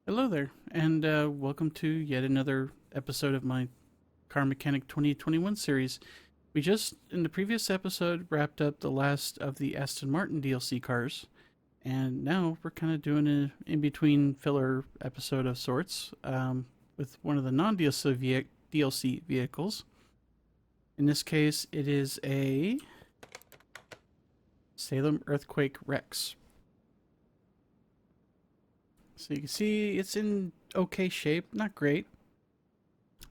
Hello there, and welcome to yet another episode of my Car Mechanic 2021 series. We just, in the previous episode, wrapped up the last of the Aston Martin DLC cars, and now we're kind of doing an in between filler episode of sorts with one of the non DLC vehicles. In this case, it is a Salem Earthquake Rex. So you can see it's in okay shape, not great.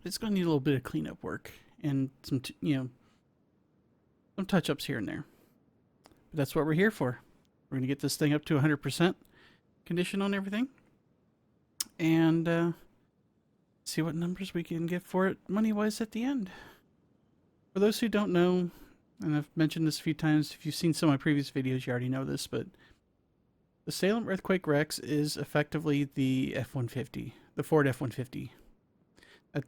It's going to need a little bit of cleanup work and some, some touch-ups here and there. But that's what we're here for. We're going to get this thing up to 100% condition on everything, and see what numbers we can get for it money-wise at the end. For those who don't know, and I've mentioned this a few times, if you've seen some of my previous videos, you already know this, but the Salem Earthquake Rex is effectively the F-150, the Ford F-150. That's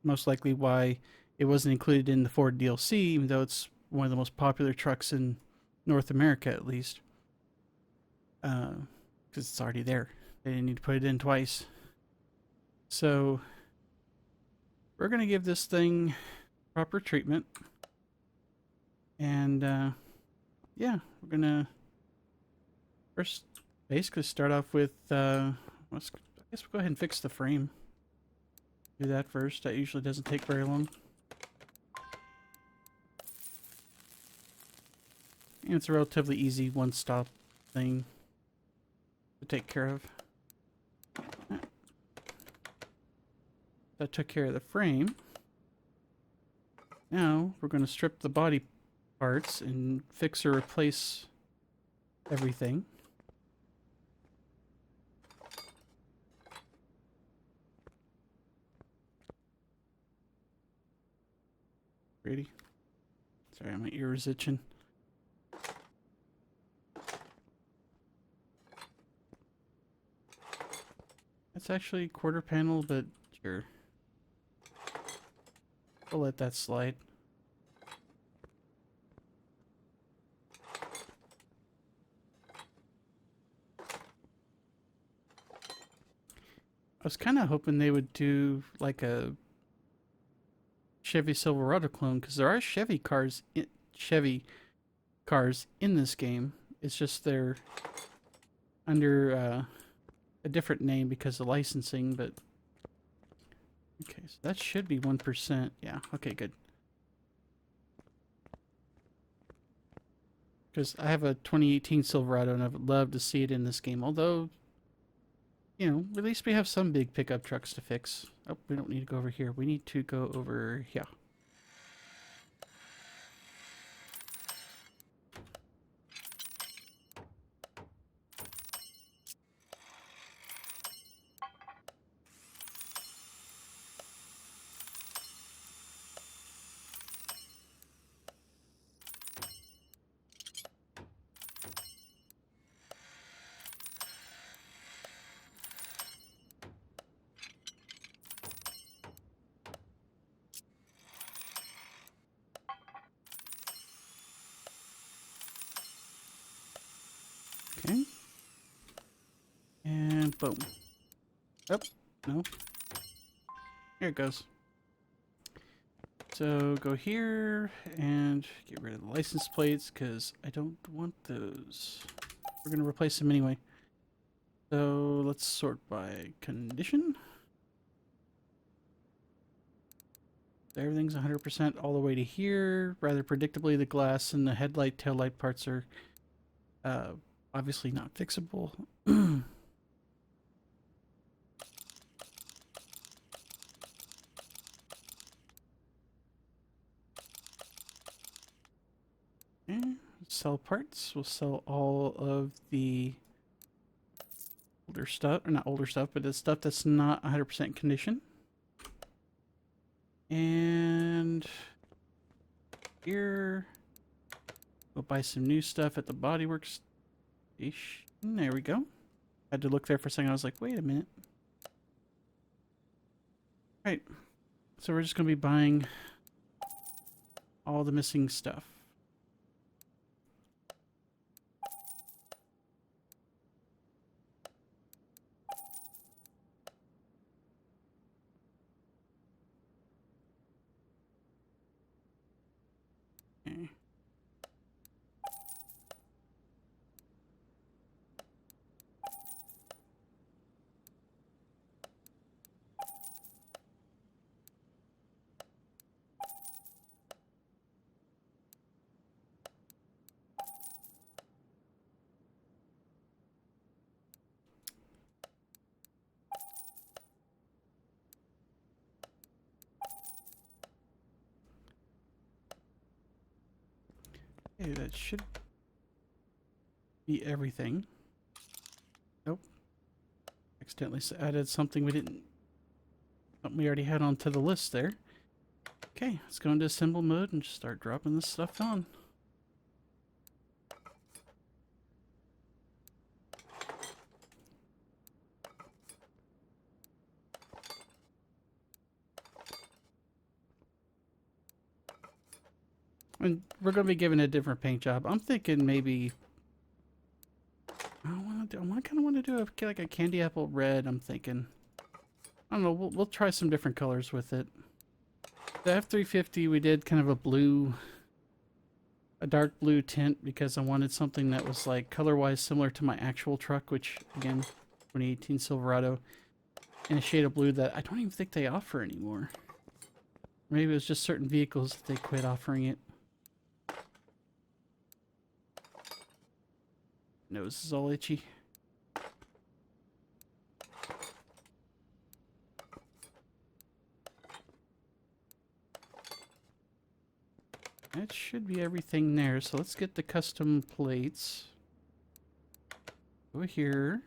most likely why it wasn't included in the Ford DLC, even though it's one of the most popular trucks in North America, at least. Because it's already there. They didn't need to put it in twice. So, we're going to give this thing proper treatment. And, yeah, we're going to first basically start off with, I guess we'll go ahead and fix the frame. Do that first. That usually doesn't take very long. And it's a relatively easy one-stop thing to take care of. That took care of the frame. Now we're going to strip the body parts and fix or replace everything. Ready? Sorry, my ear is itching. It's actually quarter panel, but sure. We'll let that slide. I was kind of hoping they would do like a Chevy Silverado clone, because there are Chevy cars in this game. It's just they're under a different name because of licensing, but okay, so that should be 1%. Yeah, okay, good. Because I have a 2018 Silverado and I would love to see it in this game, although, you know, at least we have some big pickup trucks to fix. Oh, we don't need to go over here. We need to go over here. Okay. And boom. Oh, no. Here it goes. So go here and get rid of the license plates because I don't want those. We're going to replace them anyway. So let's sort by condition. Everything's 100% all the way to here. Rather predictably, the glass and the headlight, taillight parts are obviously not fixable. Okay. Sell parts. We'll sell all of the older stuff, or not older stuff, but the stuff that's not 100% condition. And here, we'll buy some new stuff at the Bodyworks station. There we go. Had to look there for a second. I was like, wait a minute. Right. So we're just going to be buying all the missing stuff. Okay, that should be everything. Nope. Accidentally added something we already had onto the list there. Okay, let's go into assemble mode and just start dropping this stuff on. And we're going to be giving it a different paint job. I'm thinking maybe I kind of want to do like a candy apple red. I'm thinking. I don't know. We'll try some different colors with it. The F350 we did kind of a dark blue tint because I wanted something that was like color-wise similar to my actual truck, which again, 2018 Silverado, in a shade of blue that I don't even think they offer anymore. Maybe it was just certain vehicles that they quit offering it. Nose is all itchy. That should be everything there. So let's get the custom plates. Go here.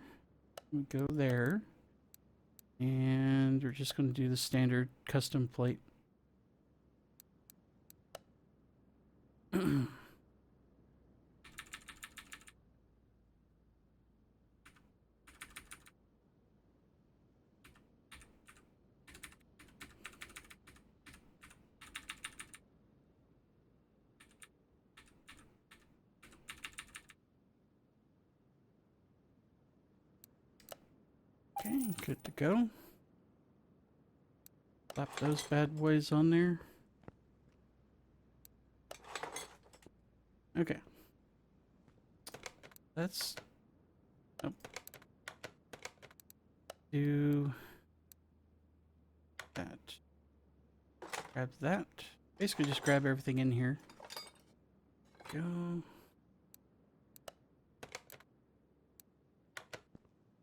We go there. And we're just going to do the standard custom plate. Okay, good to go. Slap those bad boys on there. Okay. Let's do that. Grab that. Basically just grab everything in here. Go.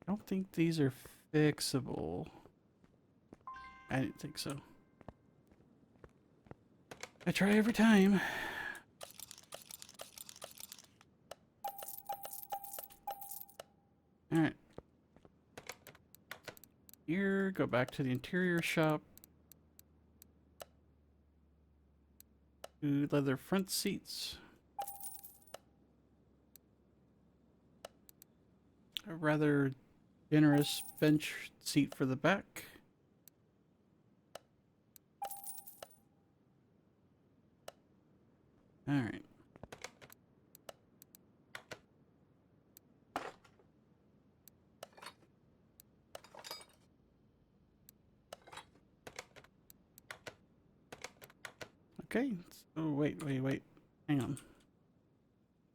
I don't think these are fixable. I didn't think so. I try every time. Alright. Here, go back to the interior shop. Do leather front seats. A rather generous bench seat for the back. All right. Okay. Oh, wait. Hang on.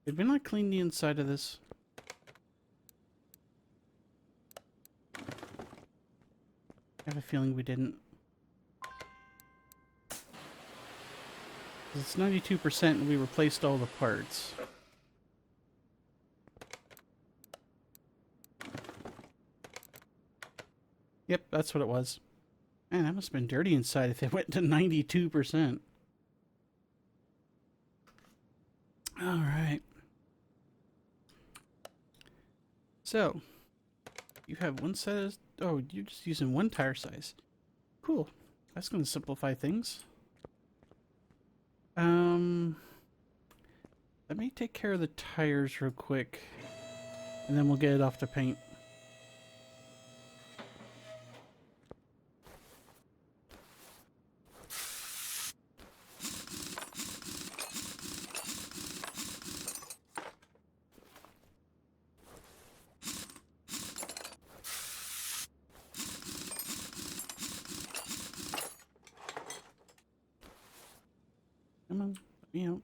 Did we not clean the inside of this? I have a feeling we didn't. It's 92% and we replaced all the parts. Yep, that's what it was. Man, that must have been dirty inside if it went to 92%. Alright. So, you have one set of... Oh, you're just using one tire size. Cool. That's going to simplify things. Let me take care of the tires real quick. And then we'll get it off to paint. Come on, let me out.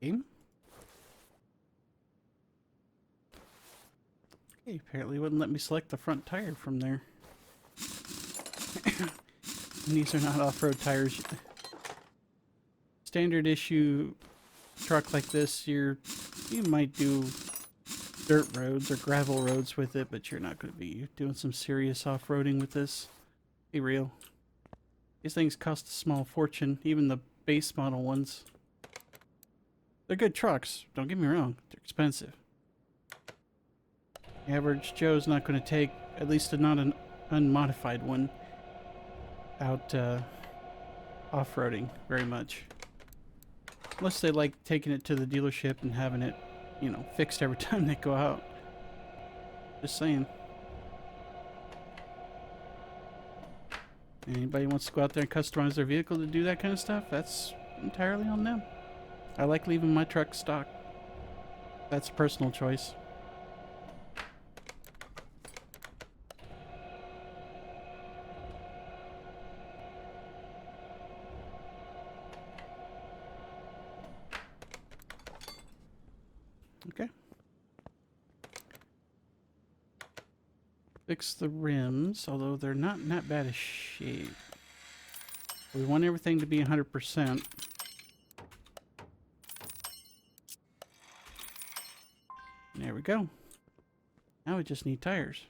Game? Okay, apparently wouldn't let me select the front tire from there. These are not off-road tires. Standard issue truck like this, you might do dirt roads or gravel roads with it, but you're not going to be doing some serious off-roading with this. Be real. These things cost a small fortune, even the base model ones. They're good trucks, don't get me wrong, they're expensive. The average Joe's not going to take, at least not an unmodified one, out off-roading very much. Unless they like taking it to the dealership and having it, you know, fixed every time they go out. Just saying. Anybody wants to go out there and customize their vehicle to do that kind of stuff, that's entirely on them. I like leaving my truck stock. That's a personal choice. Okay. Fix the rims, although they're not in that bad a shape. We want everything to be 100%. There we go. Now we just need tires.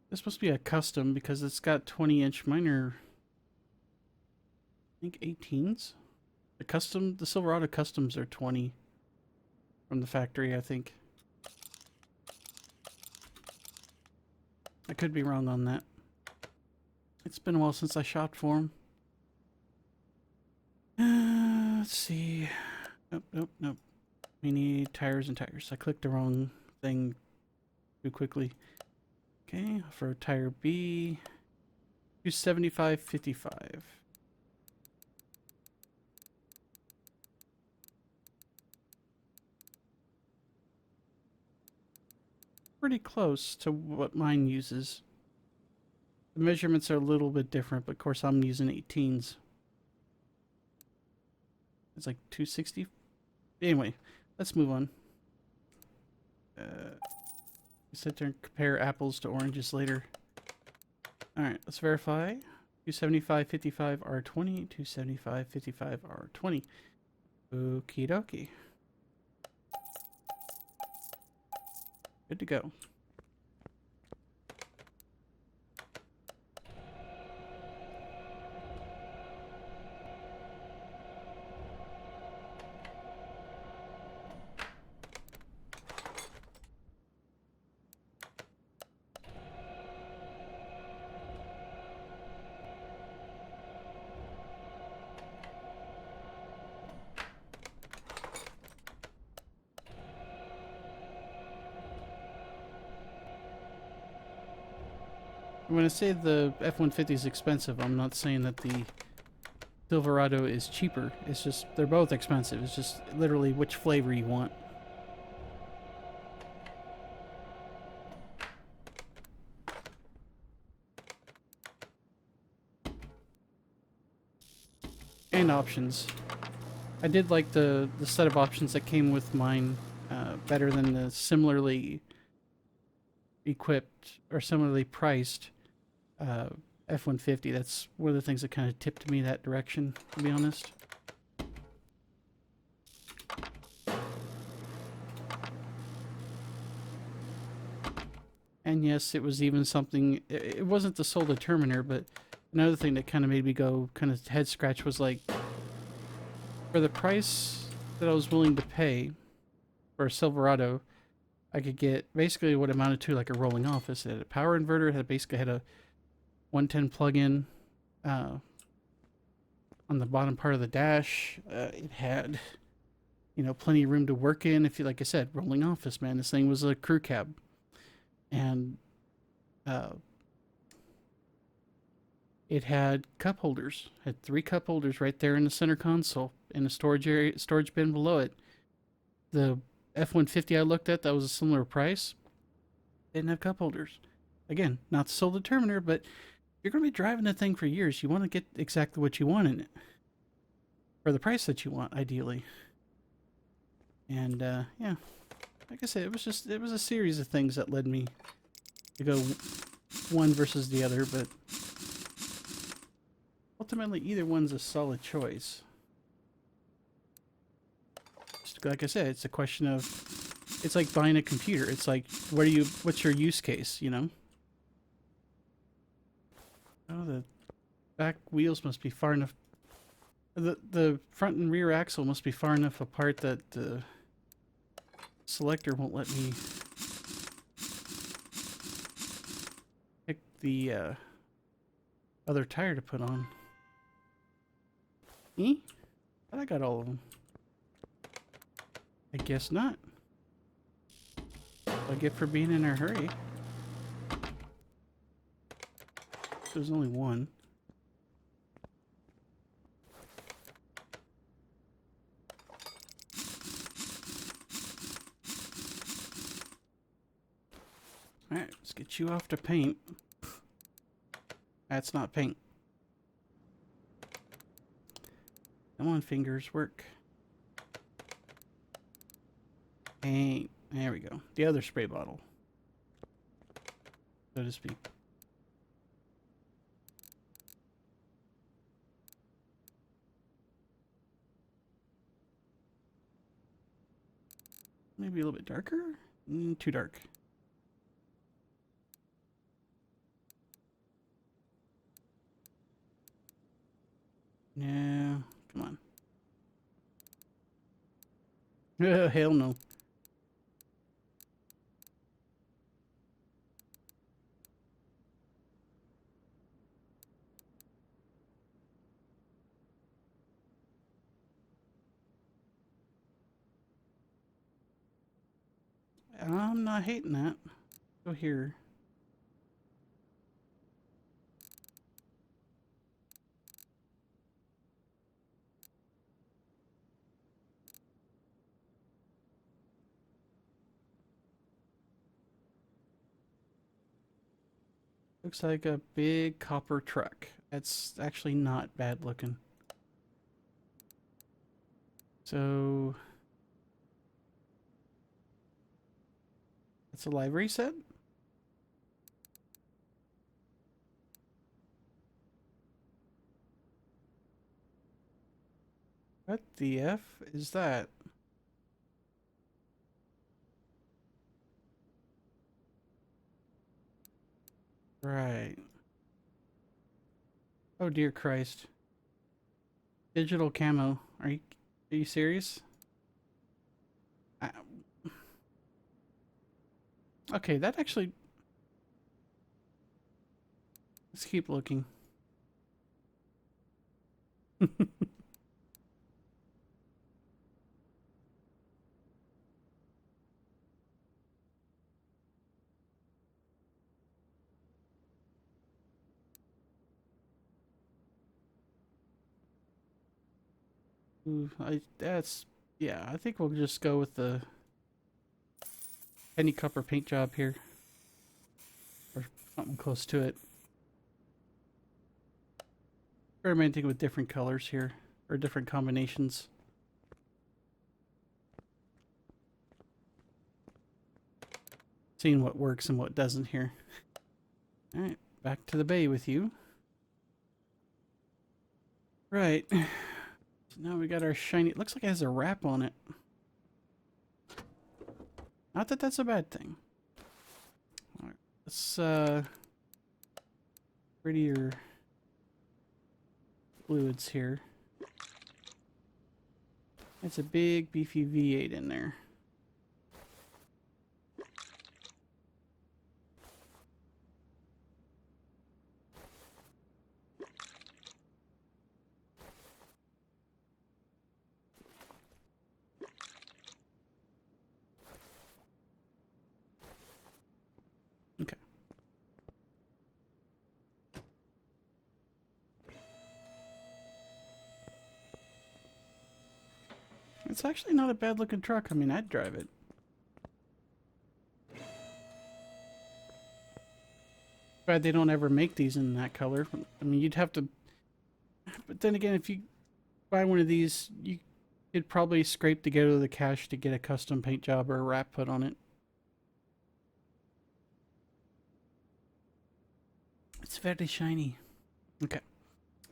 This must be a custom because it's got 20-inch. Mine are, I think, 18s. The Silverado customs are 20 from the factory, I think. I could be wrong on that. It's been a while since I shopped for them. Let's see. Nope. We need tires and tires. I clicked the wrong thing too quickly. Okay, for tire B, 275.55. Pretty close to what mine uses. The measurements are a little bit different, but of course I'm using 18s. It's like 260. Anyway, let's move on. Sit there and compare apples to oranges later. Alright, let's verify. 275.55 R20, 275.55 R20. Okie dokie. Good to go. When I say the F-150 is expensive, I'm not saying that the Silverado is cheaper. It's just, they're both expensive. It's just literally which flavor you want. And options. I did like the set of options that came with mine better than the similarly equipped or similarly priced F-150. That's one of the things that kind of tipped me that direction, to be honest. And yes, it was even something, it wasn't the sole determiner, but another thing that kind of made me go kind of head scratch was like, for the price that I was willing to pay for a Silverado, I could get basically what amounted to like a rolling office. It had a power inverter, it had basically had a 110 plug-in on the bottom part of the dash. It had, you know, plenty of room to work in. If you, like I said, rolling office, man. This thing was a crew cab, and it had cup holders. Had 3 cup holders right there in the center console, in a storage area, storage bin below it. The F-150 I looked at that was a similar price didn't have cup holders. Again, not the sole determiner, but you're going to be driving the thing for years. You want to get exactly what you want in it. For the price that you want, ideally. And, yeah. Like I said, it was a series of things that led me to go one versus the other, but ultimately either one's a solid choice. Just like I said, it's a question of, it's like buying a computer. It's like, what's your use case, you know? Oh, the back wheels must be far enough. The front and rear axle must be far enough apart that the selector won't let me pick the other tire to put on. Eh? I got all of them. I guess not. I get for being in a hurry. There's only one. Alright, let's get you off to paint. That's not paint. Come on, fingers, work. Paint. There we go. The other spray bottle, so to speak. Maybe a little bit darker? Too dark. No, come on. Oh, hell no. I'm not hating that. Go here. Looks like a big copper truck. That's actually not bad looking. So that's a livery set? What the F is that? Right. Oh dear Christ. Digital camo. Are you serious? Okay, that actually... Let's keep looking. Ooh, yeah, I think we'll just go with the penny copper paint job here. Or something close to it. Experimenting with different colors here, or different combinations. Seeing what works and what doesn't here. Alright, back to the bay with you. Right. So now we got our shiny... It looks like it has a wrap on it. Not that that's a bad thing. Alright, let's, prettier fluids here. It's a big, beefy V8 in there. Okay. It's actually not a bad looking truck. I mean, I'd drive it. Glad they don't ever make these in that color. I mean, you'd have to... But then again, if you buy one of these, you could probably scrape together the cash to get a custom paint job or a wrap put on it. It's very shiny. Okay.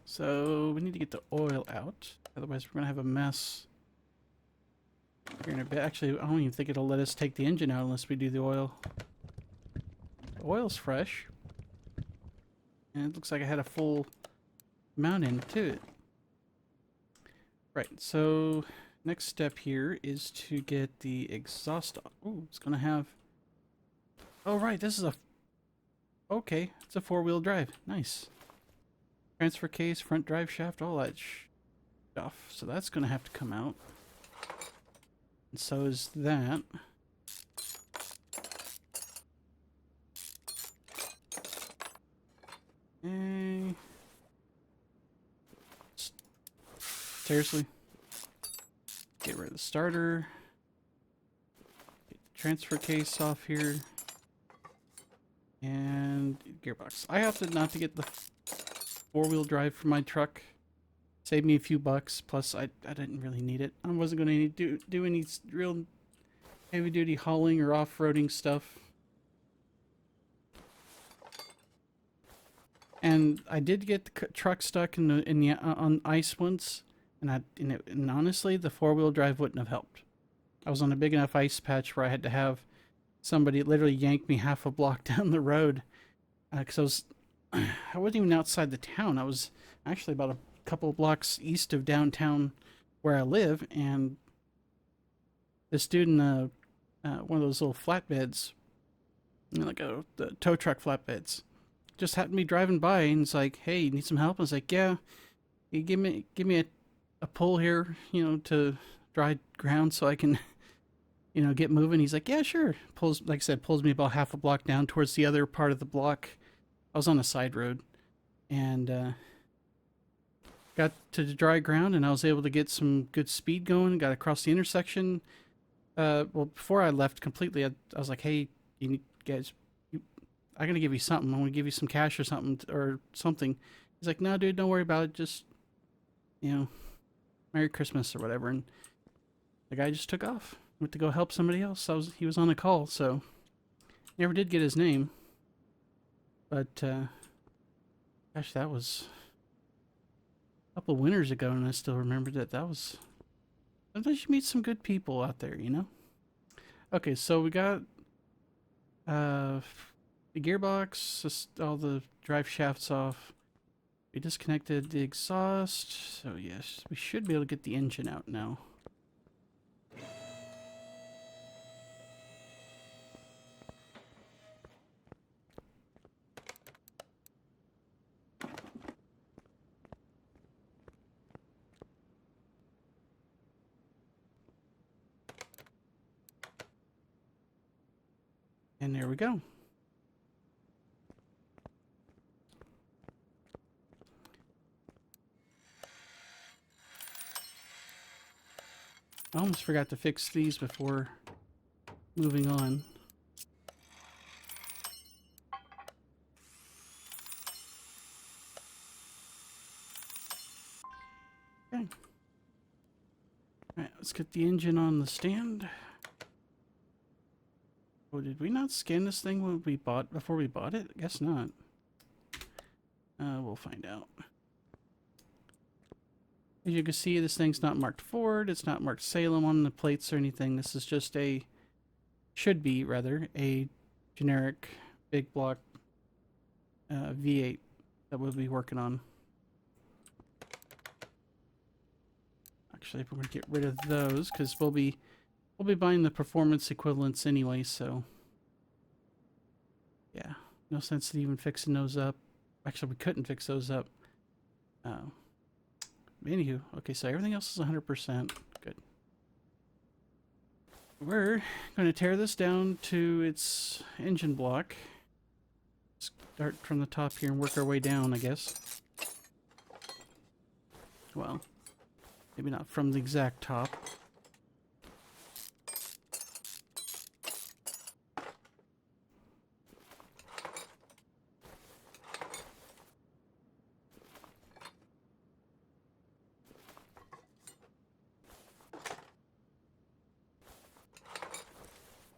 So we need to get the oil out. Otherwise we're going to have a mess here in a bit. Actually, I don't even think it'll let us take the engine out unless we do the oil. The oil's fresh. And it looks like I had a full mount into it. Right, so next step here is to get the exhaust off. Oh, it's gonna have... Oh, right, this is a... Okay, it's a four-wheel drive. Nice. Transfer case, front drive shaft, all that stuff. So that's gonna have to come out. And so is that. Eh. Seriously? Get rid of the starter. Get the transfer case off here. And gearbox. I opted not to get the four-wheel drive for my truck. Saved me a few bucks. Plus, I didn't really need it. I wasn't going to do any real heavy-duty hauling or off-roading stuff. And I did get the truck stuck in the on ice once, and honestly, the four-wheel drive wouldn't have helped. I was on a big enough ice patch where I had to have somebody literally yank me half a block down the road, because I wasn't even outside the town. I was actually about a couple of blocks east of downtown where I live, and this dude in one of those little flatbeds, like the tow truck flatbeds, just happened to be driving by, and it's like, "Hey, you need some help?" I was like, "Yeah, you give me a pull here, to dry ground so I can, get moving." He's like, "Yeah, sure." Pulls, like I said, pulls me about half a block down towards the other part of the block. I was on a side road, and got to the dry ground, and I was able to get some good speed going. Got across the intersection. Well, before I left completely, I was like, "Hey, guys, I'm gonna give you something. I'm gonna give you some cash or something." He's like, "No, dude, don't worry about it. Just, Merry Christmas or whatever." And the guy just took off. Went to go help somebody else. He was on a call, so never did get his name. But gosh, that was a couple of winters ago, and I still remember that. That was... Sometimes you meet some good people out there, Okay, so we got the gearbox, just all the drive shafts off. We disconnected the exhaust, so yes, we should be able to get the engine out now. And there we go. I almost forgot to fix these before moving on. Okay. Alright, let's get the engine on the stand. Oh, did we not scan this thing before we bought it? Guess not. We'll find out. As you can see, this thing's not marked Ford. It's not marked Salem on the plates or anything. This is just should be rather, a generic big block V8 that we'll be working on. Actually, we're going to get rid of those because we'll be buying the performance equivalents anyway, so yeah, no sense in even fixing those up. Actually, we couldn't fix those up. Anywho, okay, so everything else is 100%. Good. We're going to tear this down to its engine block. Start from the top here and work our way down, I guess. Well, maybe not from the exact top.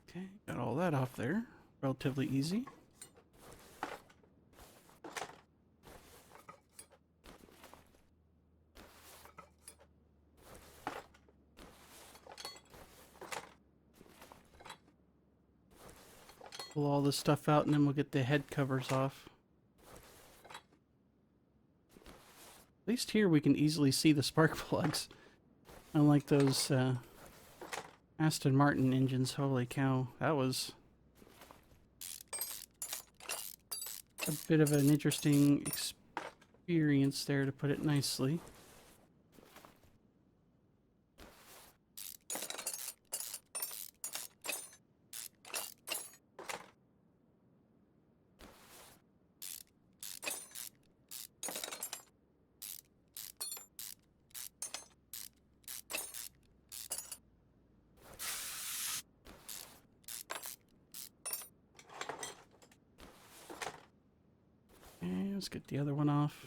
Okay, got all that off there. Relatively easy. Pull all this stuff out and then we'll get the head covers off. least here we can easily see the spark plugs. Unlike those Aston Martin engines. Holy cow, that was a bit of an interesting experience there, to put it nicely. And let's get the other one off.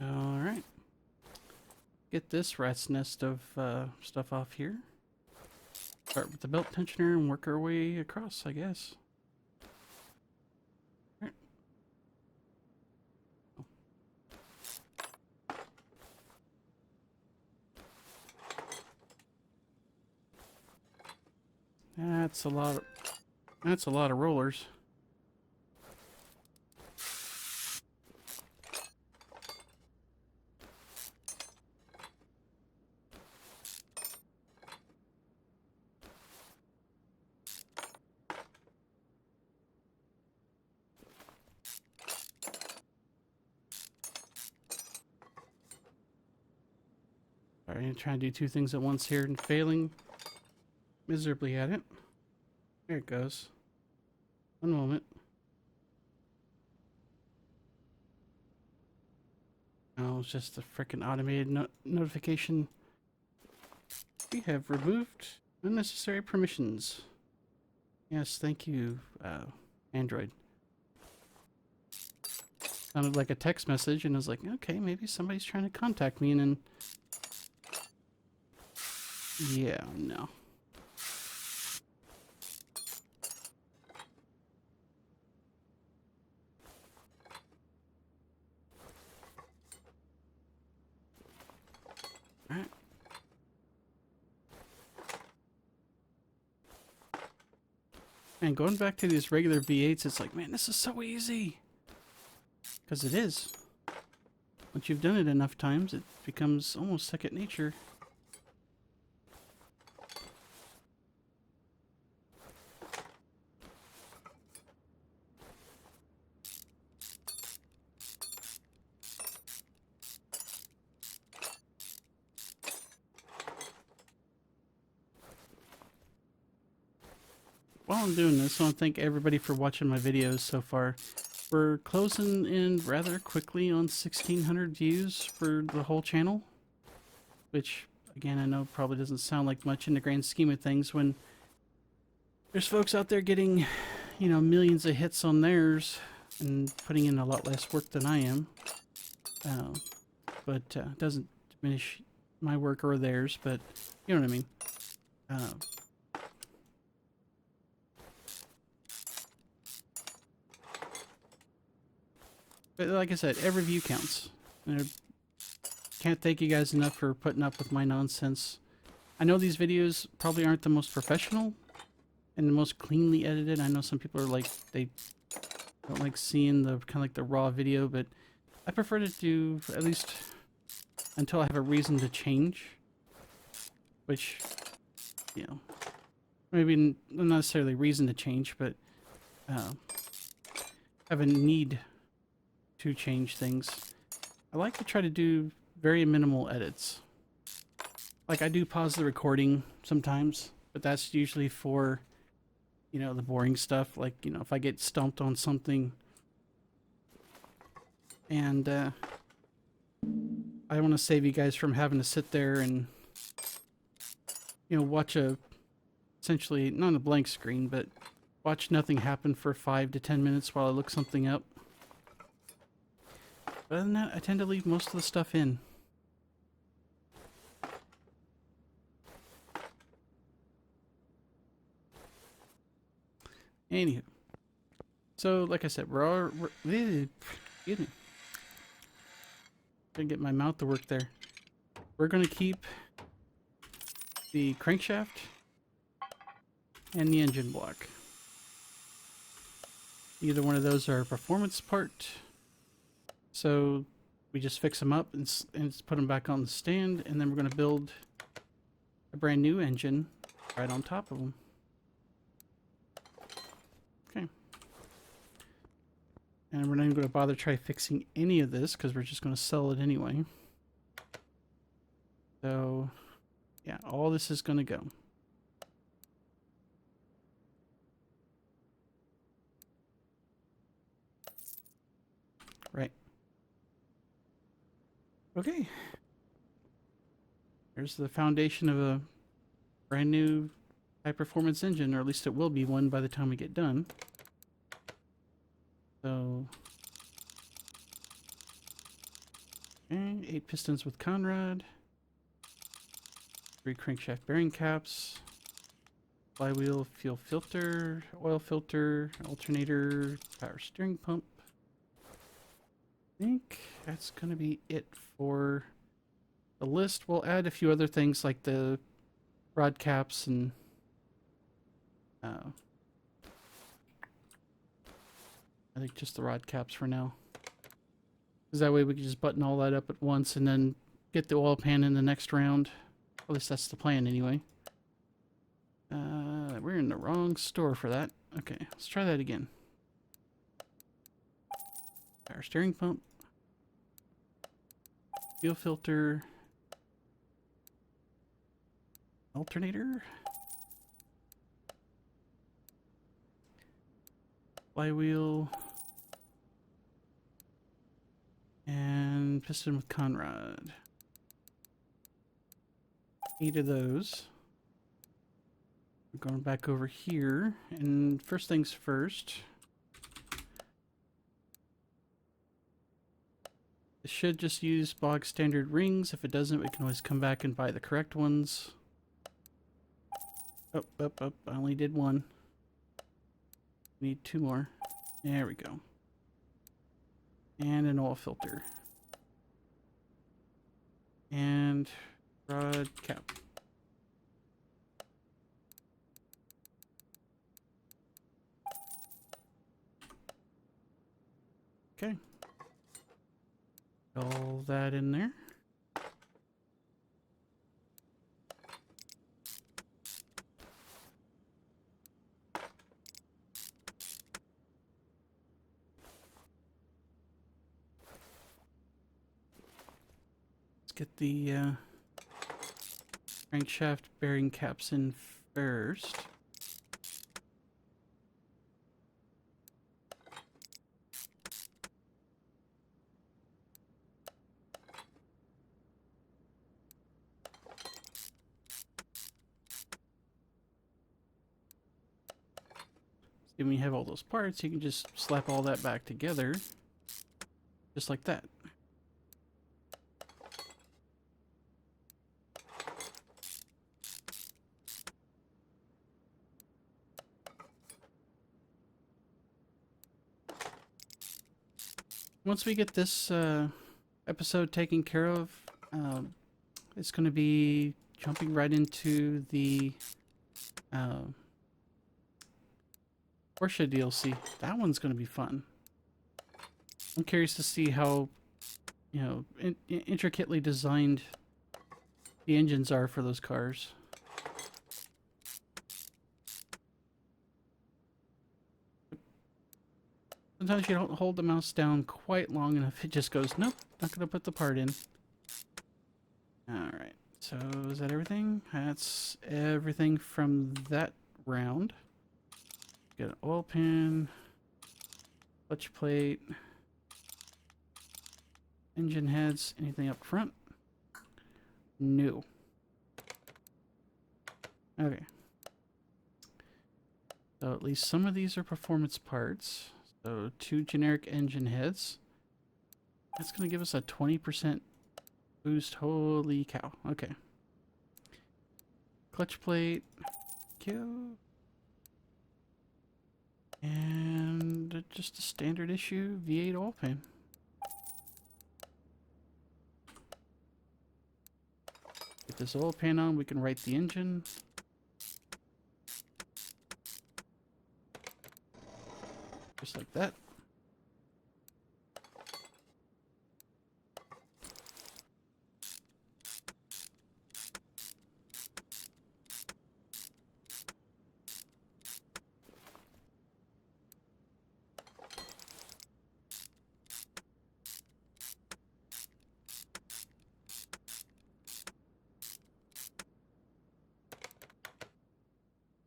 Alright. Get this rat's nest of stuff off here. Start with the belt tensioner and work our way across, I guess. Right. That's a lot of rollers. Alright, I'm trying to do two things at once here and failing miserably at it. There it goes. One moment. Oh, it's just a frickin' automated notification. We have removed unnecessary permissions. Yes, thank you, Android. Sounded like a text message, and I was like, okay, maybe somebody's trying to contact me, and then... yeah, no. Alright. And going back to these regular V8s, it's like, man, this is so easy. Because it is. Once you've done it enough times, it becomes almost second nature. While I'm doing this, I want to thank everybody for watching my videos so far. We're closing in rather quickly on 1,600 views for the whole channel. Which, again, I know probably doesn't sound like much in the grand scheme of things when there's folks out there getting, you know, millions of hits on theirs and putting in a lot less work than I am. But it doesn't diminish my work or theirs, but you know what I mean. But like I said, every view counts. And I can't thank you guys enough for putting up with my nonsense. I know these videos probably aren't the most professional and the most cleanly edited. I know some people are like, they don't like seeing the kind of like the raw video, but I prefer to do at least until I have a reason to change. Which, you know, maybe not necessarily reason to change, but have a need to change things. I like to try to do very minimal edits. Like I do pause the recording sometimes, but that's usually for, you know, the boring stuff. Like, you know, if I get stumped on something and I want to save you guys from having to sit there and, you know, watch essentially not a blank screen, but watch nothing happen for 5 to 10 minutes while I look something up. Other than that, I tend to leave most of the stuff in. Anywho. So, like I said, excuse me. Gonna get my mouth to work there. We're going to keep the crankshaft and the engine block. Either one of those are a performance part, so we just fix them up and put them back on the stand, and then we're going to build a brand new engine right on top of them. Okay. And we're not even going to bother try fixing any of this because we're just going to sell it anyway. So, yeah, all this is going to go. Right. Okay. There's the foundation of a brand new high performance engine, or at least it will be one by the time we get done. So, okay, 8 pistons with conrod, 3 crankshaft bearing caps, flywheel, fuel filter, oil filter, alternator, power steering pump. I think that's going to be it for the list. We'll add a few other things like the rod caps and I think just the rod caps for now. Because that way we can just button all that up at once and then get the oil pan in the next round. At least that's the plan anyway. We're in the wrong store for that. Okay, let's try that again. Power steering pump. Fuel filter. Alternator. Flywheel. And piston with conrod. 8 of those. We're going back over here, and first things first. It should just use bog standard rings. If it doesn't, we can always come back and buy the correct ones. Oh, I only did one. Need 2 more. There we go. And an oil filter. And rod cap. Okay. All that in there. Let's get the crankshaft bearing caps in first. Then we have all those parts, you can just slap all that back together, just like that. Once we get this episode taken care of, it's going to be jumping right into the Porsche DLC. That one's going to be fun. I'm curious to see how, you know, intricately designed the engines are for those cars. Sometimes you don't hold the mouse down quite long enough. It just goes, nope, not going to put the part in. Alright, so is that everything? That's everything from that round. Get an oil pan, clutch plate, engine heads, anything up front? No. Okay. So at least some of these are performance parts. So 2 generic engine heads. That's going to give us a 20% boost. Holy cow. Okay. Clutch plate. Kill. And just a standard issue V8 oil pan. Put this oil pan on, we can write the engine. Just like that.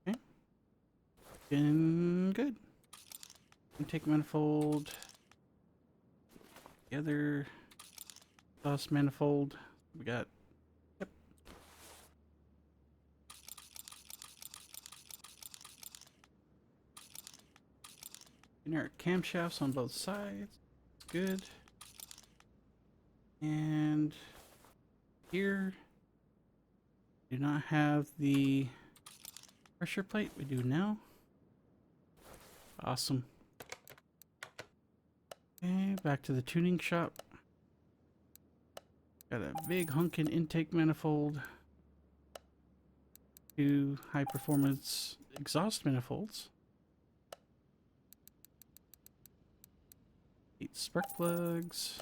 Okay. Been good. Intake manifold. The other exhaust manifold. We got. Yep. Generic camshafts on both sides. Good. And here, do not have the pressure plate. We do now. Awesome. Okay, back to the tuning shop. Got a big hunkin' intake manifold. 2 high performance exhaust manifolds. 8 spark plugs.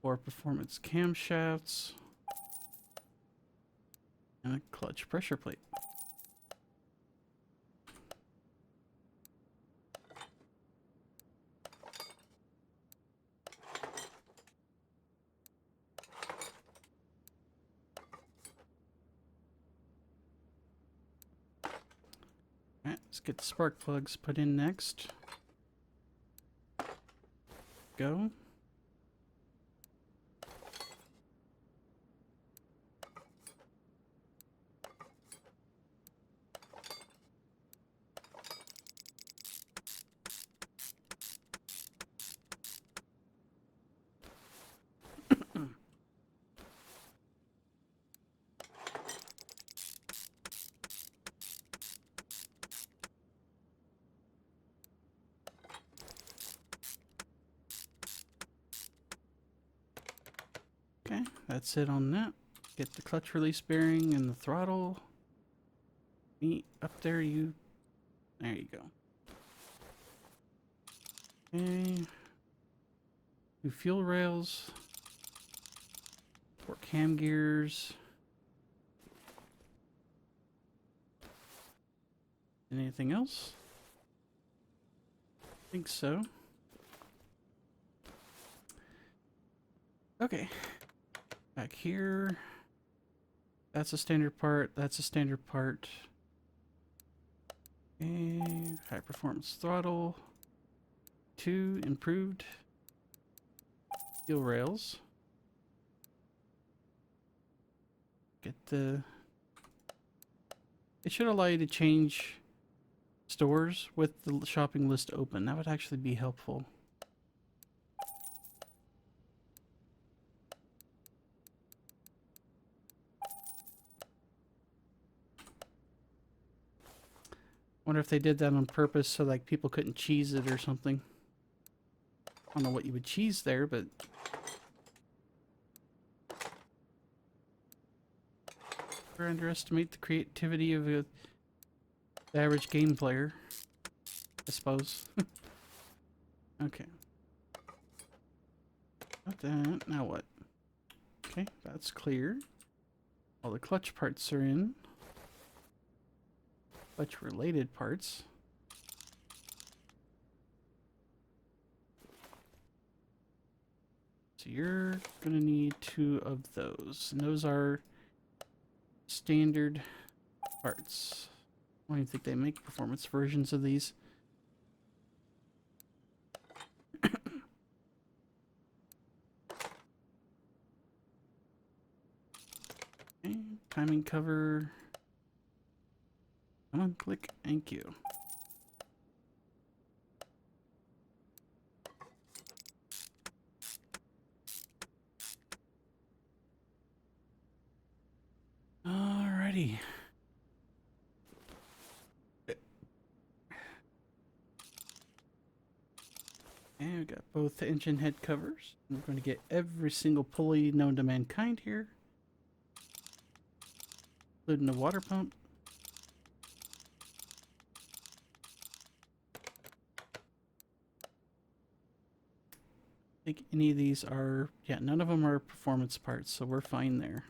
4 performance camshafts. And a clutch pressure plate. Alright, let's get the spark plugs put in next. Go. Okay, that's it on that. Get the clutch release bearing and the throttle. Me up there, you. There you go. Okay. 2 fuel rails. 4 cam gears. Anything else? I think so. Okay. Back here. That's a standard part. That's a standard part. Okay. High performance throttle. 2 improved fuel rails. Get the. It should allow you to change stores with the shopping list open. That would actually be helpful. Wonder if they did that on purpose so like people couldn't cheese it or something. I don't know what you would cheese there, but never underestimate the creativity of the average game player, I suppose. Okay. Got that. Now what? Okay, that's clear. All the clutch parts are in. Clutch related parts. So you're gonna need 2 of those. And those are standard parts. I don't even think they make performance versions of these. Okay, timing cover. Come on, click. Thank you. Alrighty. And we got both the engine head covers. We're going to get every single pulley known to mankind here, including the water pump. I think any of these are, yeah, none of them are performance parts, so we're fine there.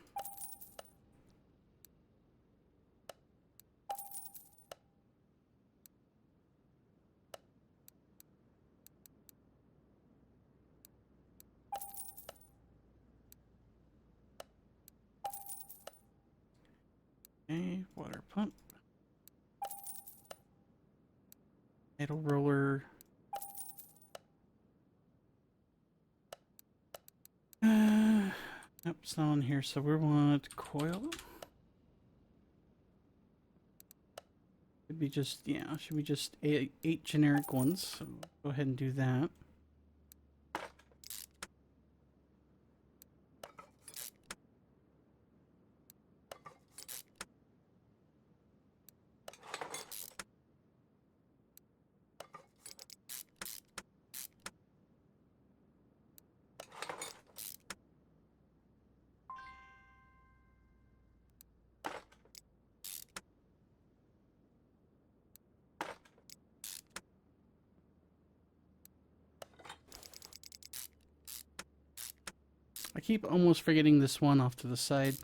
Okay, water pump. Idle roller. Nope, it's not on here, so we want coil. Should be just, yeah, should be just eight generic ones, so go ahead and do that. I keep almost forgetting this one off to the side.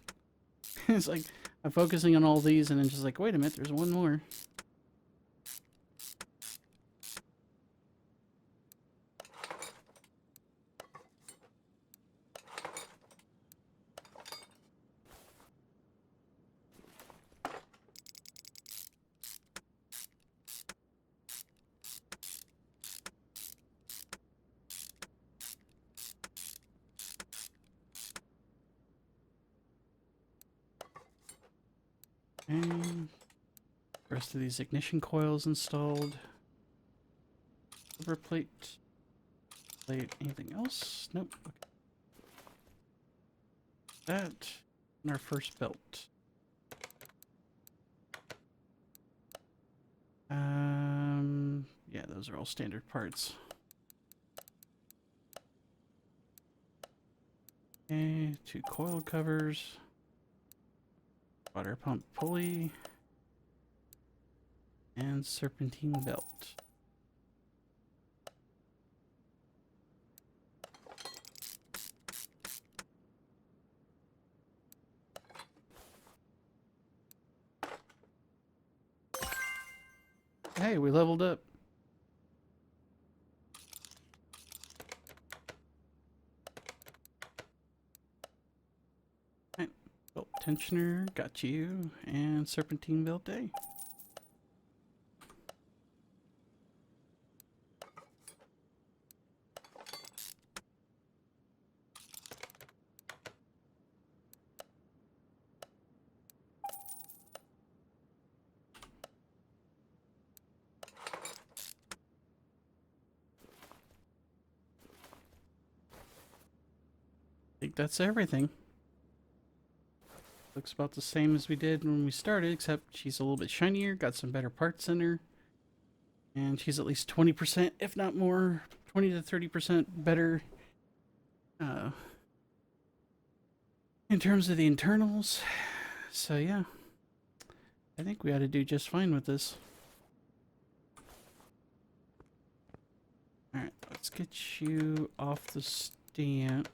It's like I'm focusing on all these and then just like, wait a minute, there's one more. And the rest of these ignition coils installed. Silver plate. Plate. Anything else? Nope. Okay. That and our first belt. Yeah, those are all standard parts. Okay, 2 coil covers. Water pump pulley. And serpentine belt. Hey, we leveled up. Right. Belt tensioner, got you, and serpentine belt A. I think that's everything. Looks about the same as we did when we started, except she's a little bit shinier, got some better parts in her. And she's at least 20%, if not more, 20 to 30% better in terms of the internals. So yeah, I think we ought to do just fine with this. Alright, let's get you off the stand.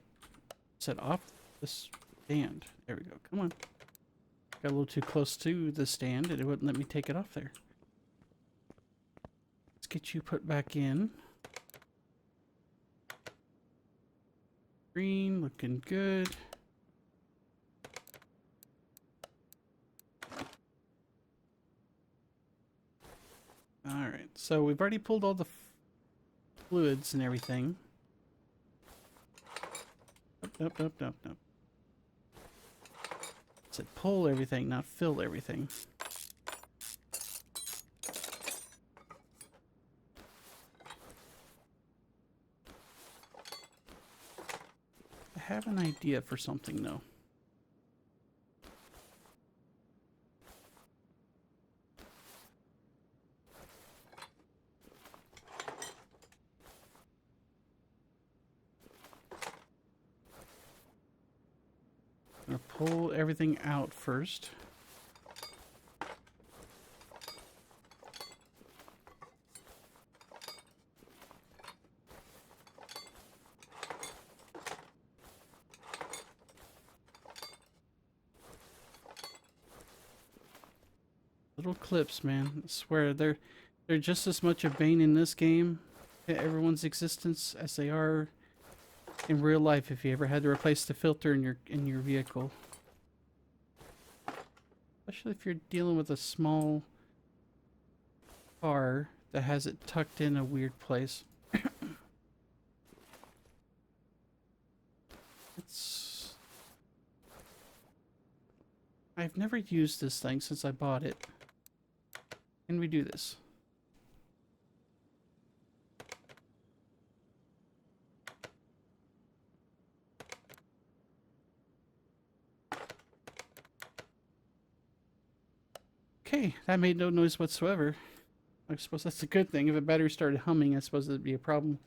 Set off the stand. There we go. Come on. Got a little too close to the stand and it wouldn't let me take it off there. Let's get you put back in. Green, looking good. Alright, so we've already pulled all the fluids and everything. Nope. It said pull everything, not fill everything. I have an idea for something though. pull everything out first. Little clips, man. I swear, they're just as much a bane in this game to everyone's existence as they are in real life if you ever had to replace the filter in your vehicle. Especially if you're dealing with a small car that has it tucked in a weird place. I've never used this thing since I bought it. Can we do this? Okay, that made no noise whatsoever. I suppose that's a good thing. If a battery started humming, I suppose that'd be a problem.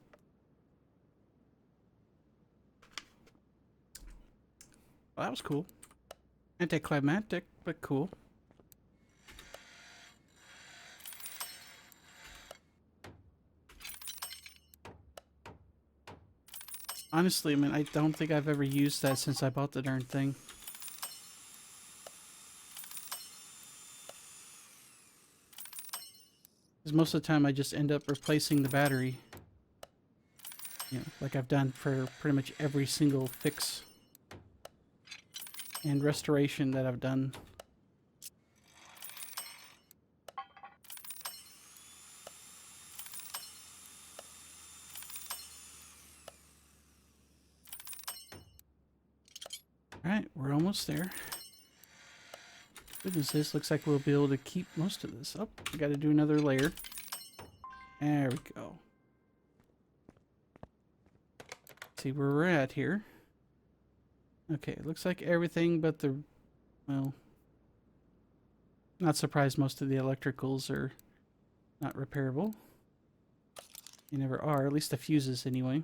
Well, that was cool. Anticlimactic, but cool. Honestly, I mean, I don't think I've ever used that since I bought the darn thing. Because most of the time I just end up replacing the battery. You know, like I've done for pretty much every single fix and restoration that I've done. Alright, we're almost there. Goodness, this looks like we'll be able to keep most of this. Oh, we gotta do another layer. There we go. See where we're at here. Okay, it looks like everything but the, well, not surprised most of the electricals are not repairable. They never are, at least the fuses anyway.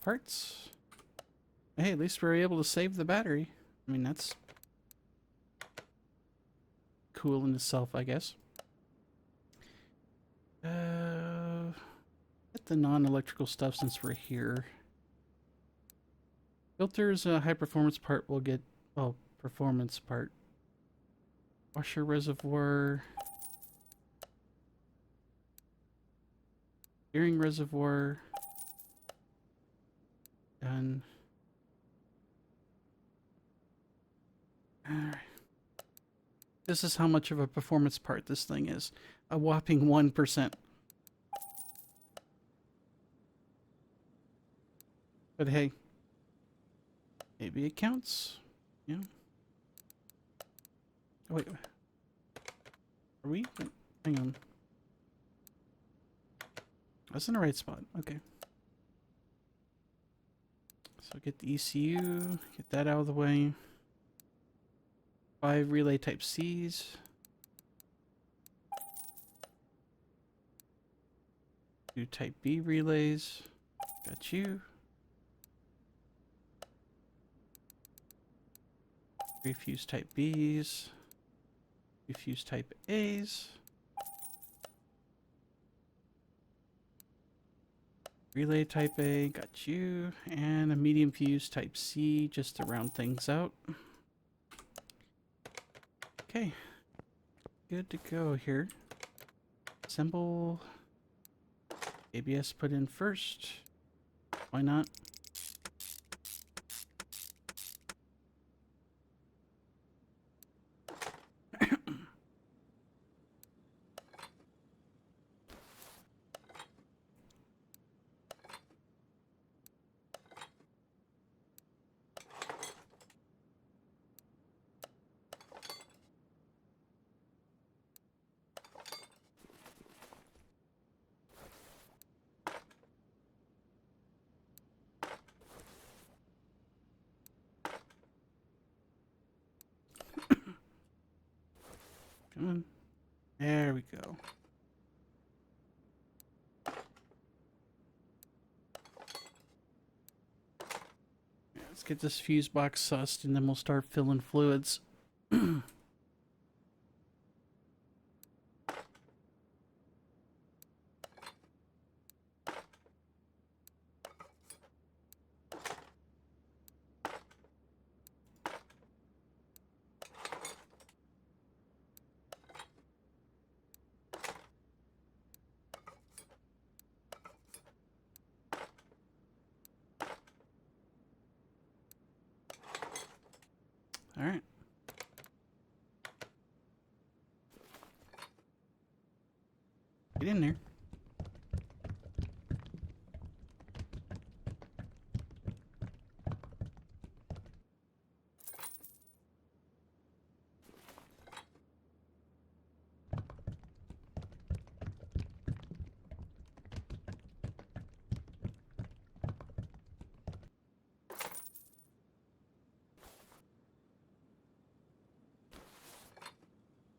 Parts. Hey, at least we were able to save the battery. I mean, that's cool in itself, I guess. Get the non-electrical stuff since we're here. Filters, high performance part will get, well, performance part. Washer reservoir. Steering reservoir. Done. Alright. This is how much of a performance part this thing is. A whopping 1%. But hey, maybe it counts. Yeah. Oh, wait. Are we? Wait, hang on. That's in the right spot. Okay. So get the ECU, get that out of the way. 5 relay type C's. 2 type B relays. Got you. 3 fuse type B's. 3 fuse type A's. Relay type A, got you. And a medium fuse type C just to round things out. Okay. Good to go here. Assemble. ABS put in first. Why not? Come on. There we go. Yeah, let's get this fuse box sussed and then we'll start filling fluids. All right. Get in there.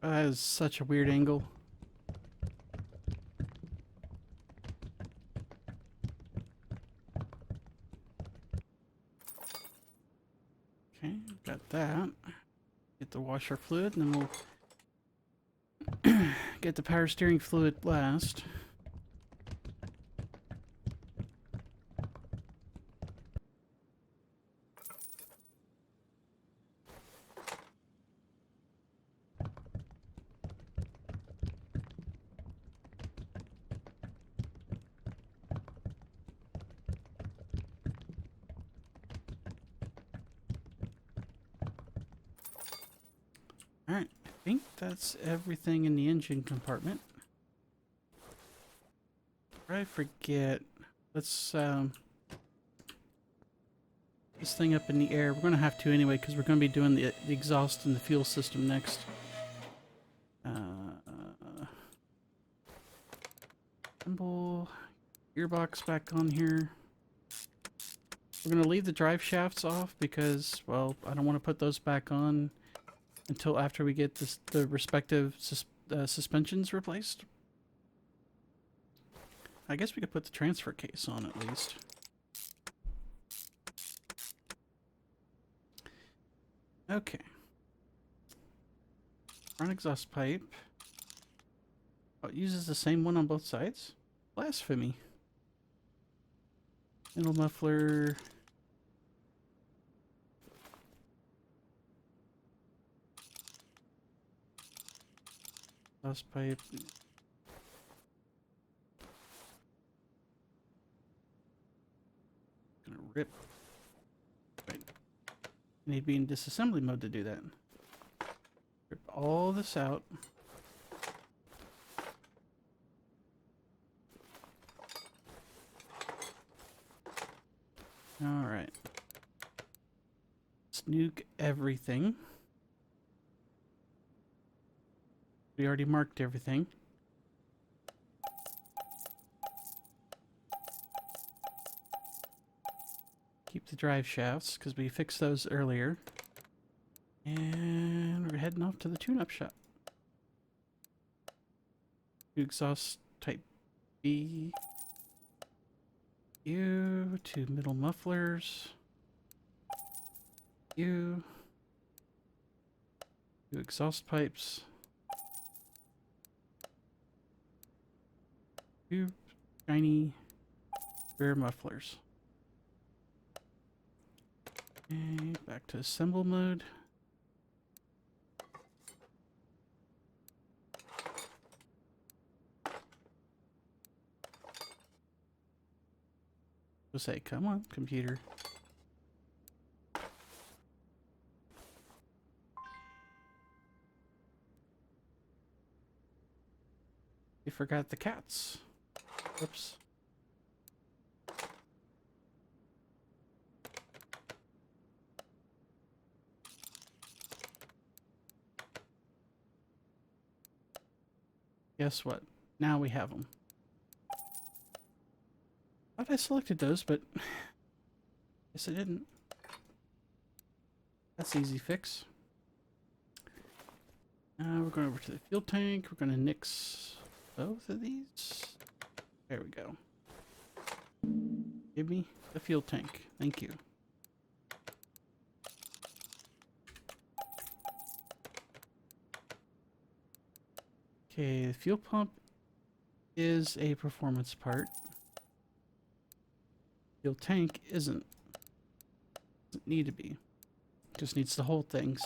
That is such a weird angle. Okay, got that. Get the washer fluid, and then we'll get the power steering fluid last. Alright, I think that's everything in the engine compartment. I forget. Let's this thing up in the air. We're going to have to anyway because we're going to be doing the exhaust and the fuel system next. Assemble gearbox back on here. We're going to leave the drive shafts off because, well, I don't want to put those back on until after we get the respective suspensions replaced. I guess we could put the transfer case on at least. Okay. Front exhaust pipe. Oh, it uses the same one on both sides? Blasphemy. Middle muffler. Exhaust pipe. Gonna rip. Right. Need to be in disassembly mode to do that. Rip all this out. Alright. Let's nuke everything. We already marked everything. Keep the drive shafts, because we fixed those earlier. And we're heading off to the tune-up shop. Exhaust type B. You, two middle mufflers. You. Two exhaust pipes. Two shiny rear mufflers. Okay, back to assemble mode. We'll say, come on, computer. We forgot the cats. Whoops. Guess what? Now we have them. Thought I selected those, but guess I didn't. That's easy fix. We're going over to the fuel tank. We're going to nix both of these. There we go. Give me the fuel tank. Thank you. Okay, the fuel pump is a performance part. Fuel tank isn't. Doesn't need to be. Just needs to hold things.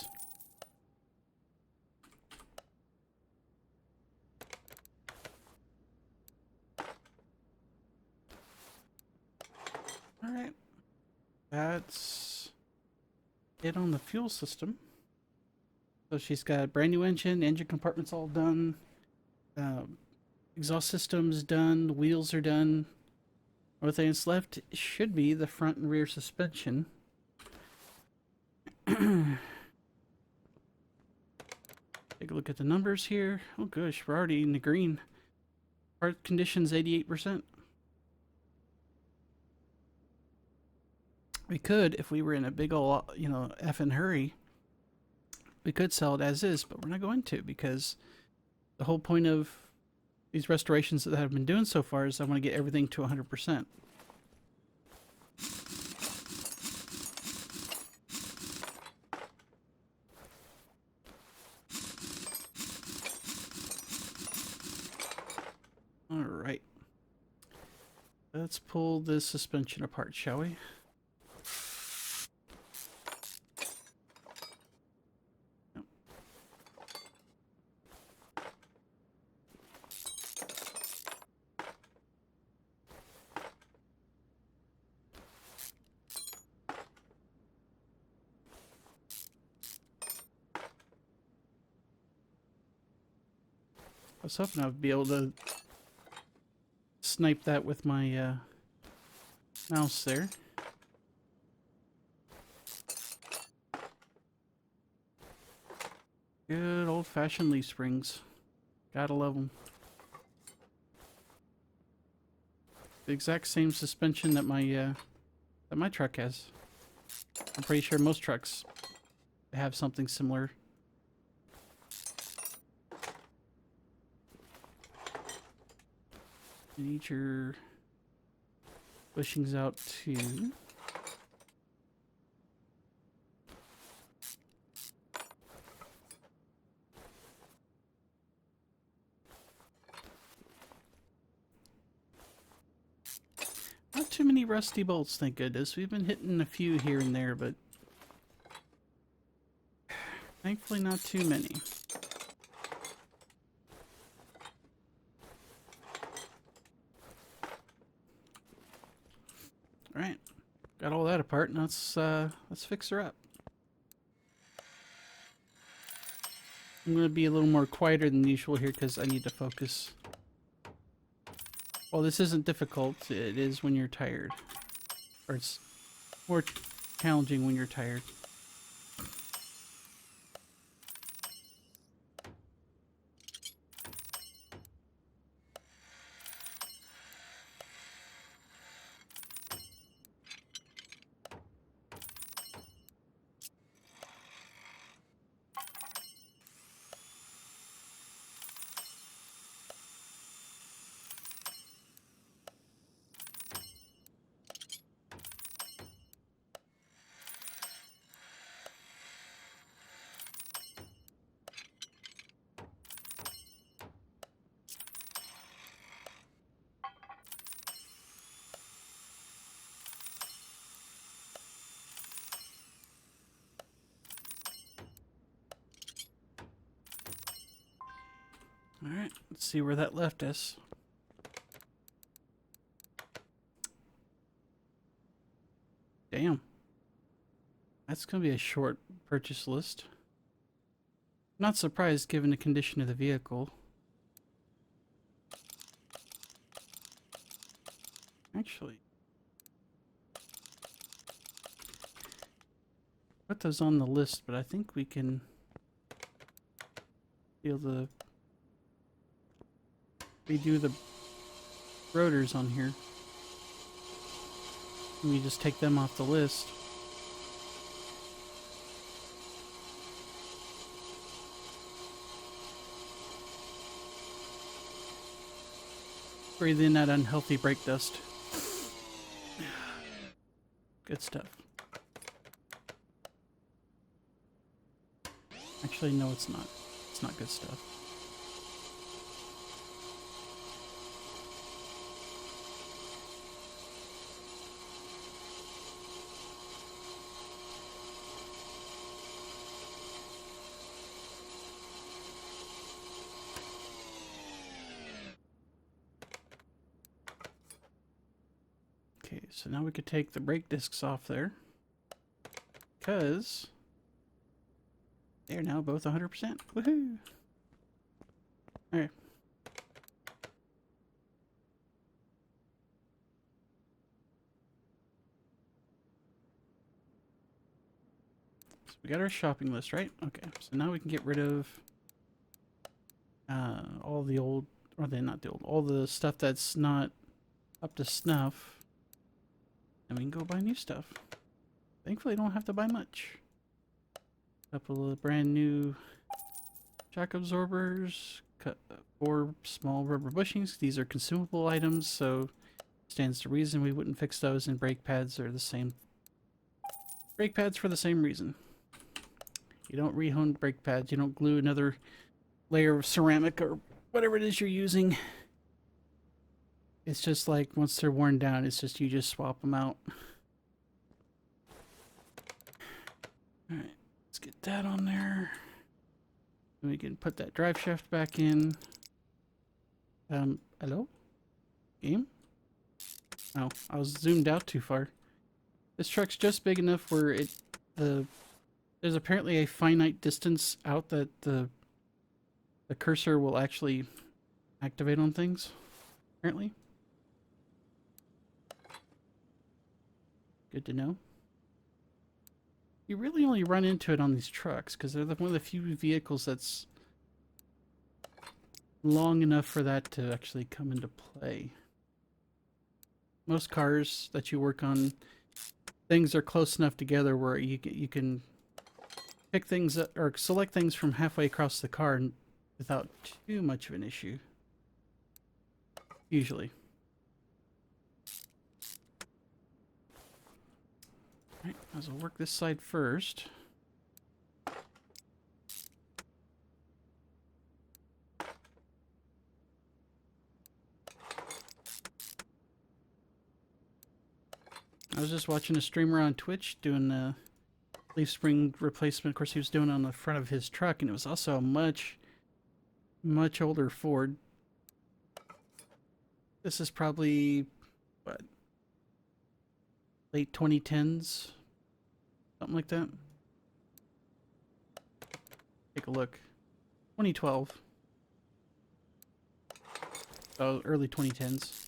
Alright. That's it on the fuel system. So she's got a brand new engine compartment's all done. Exhaust system's done, the wheels are done. Only thing that's left should be the front and rear suspension. Take a look at the numbers here. Oh gosh, we're already in the green. Part condition's 88%. We could, if we were in a big ol', effing hurry, we could sell it as is, but we're not going to, because the whole point of these restorations that I've been doing so far is I want to get everything to 100%. All right. Let's pull this suspension apart, shall we? I was hoping I'd be able to snipe that with my mouse there. Good old-fashioned leaf springs. Gotta love them. The exact same suspension that my truck has. I'm pretty sure most trucks have something similar. You need your bushings out too. Not too many rusty bolts, thank goodness. We've been hitting a few here and there, but thankfully not too many. Alright, got all that apart, and let's fix her up. I'm going to be a little more quieter than usual here because I need to focus. Well, this isn't difficult, it is when you're tired. Or it's more challenging when you're tired. Alright, let's see where that left us. Damn. That's going to be a short purchase list. Not surprised given the condition of the vehicle. Actually, put those on the list, but I think we can be able to redo the rotors on here. And we just take them off the list. Breathe in that unhealthy brake dust. Good stuff. Actually, no, it's not. It's not good stuff. Okay, so now we could take the brake discs off there, because they're now both 100%. Woohoo! Alright. So we got our shopping list, right? Okay, so now we can get rid of all the old, or not the old, all the stuff that's not up to snuff. And we can go buy new stuff. Thankfully, I don't have to buy much. Couple of brand new shock absorbers, 4 small rubber bushings. These are consumable items, so stands to reason we wouldn't fix those, and brake pads are the same. Brake pads for the same reason. You don't re-hone brake pads. You don't glue another layer of ceramic or whatever it is you're using. It's just like once they're worn down, it's just you just swap them out. Alright, let's get that on there. And we can put that drive shaft back in. Hello? Game? Oh, I was zoomed out too far. This truck's just big enough where there's apparently a finite distance out that the cursor will actually activate on things, apparently. Good to know. You really only run into it on these trucks because they're one of the few vehicles that's long enough for that to actually come into play. Most cars that you work on, things are close enough together where you can pick things up or select things from halfway across the car without too much of an issue. Usually. Alright, might as well work this side first. I was just watching a streamer on Twitch doing the leaf spring replacement. Of course, he was doing it on the front of his truck, and it was also a much older Ford. This is probably, what, late 2010s? Something like that. Take a look. 2012. So early 2010s.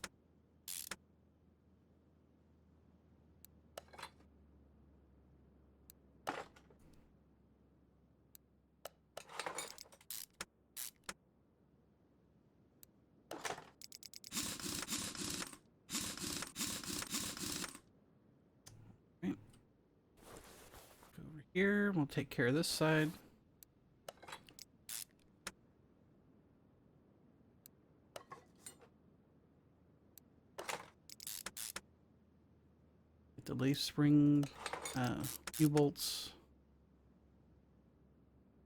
Here, we'll take care of this side. Get the leaf spring U-bolts.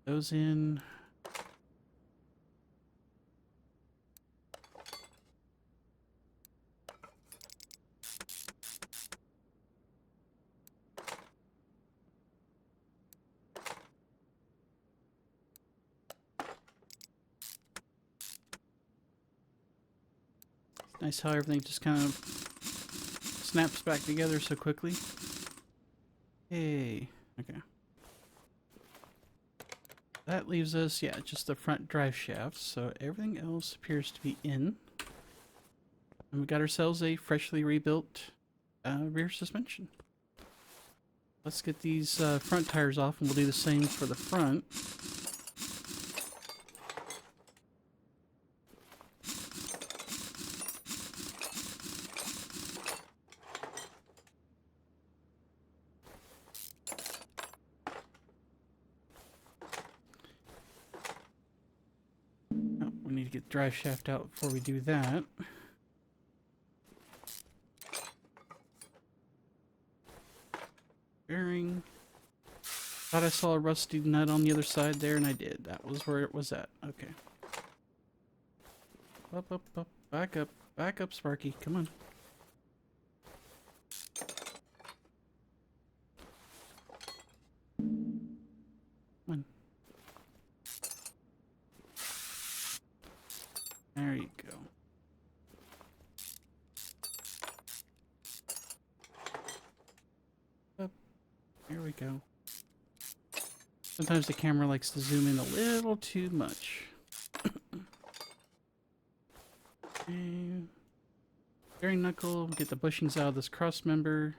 Those in. Nice how everything just kind of snaps back together so quickly. Hey, okay. That leaves us, yeah, just the front drive shafts, so everything else appears to be in. And we got ourselves a freshly rebuilt rear suspension. Let's get these front tires off, and we'll do the same for the front. Drive shaft out before we do that. Thought I saw a rusty nut on the other side there, and I did. That was where it was at. Okay. Up, up, up. Back up. Back up, Sparky. Come on. Come on. There you go. Up. Here we go. Sometimes the camera likes to zoom in a little too much. And bearing knuckle, get the bushings out of this cross member.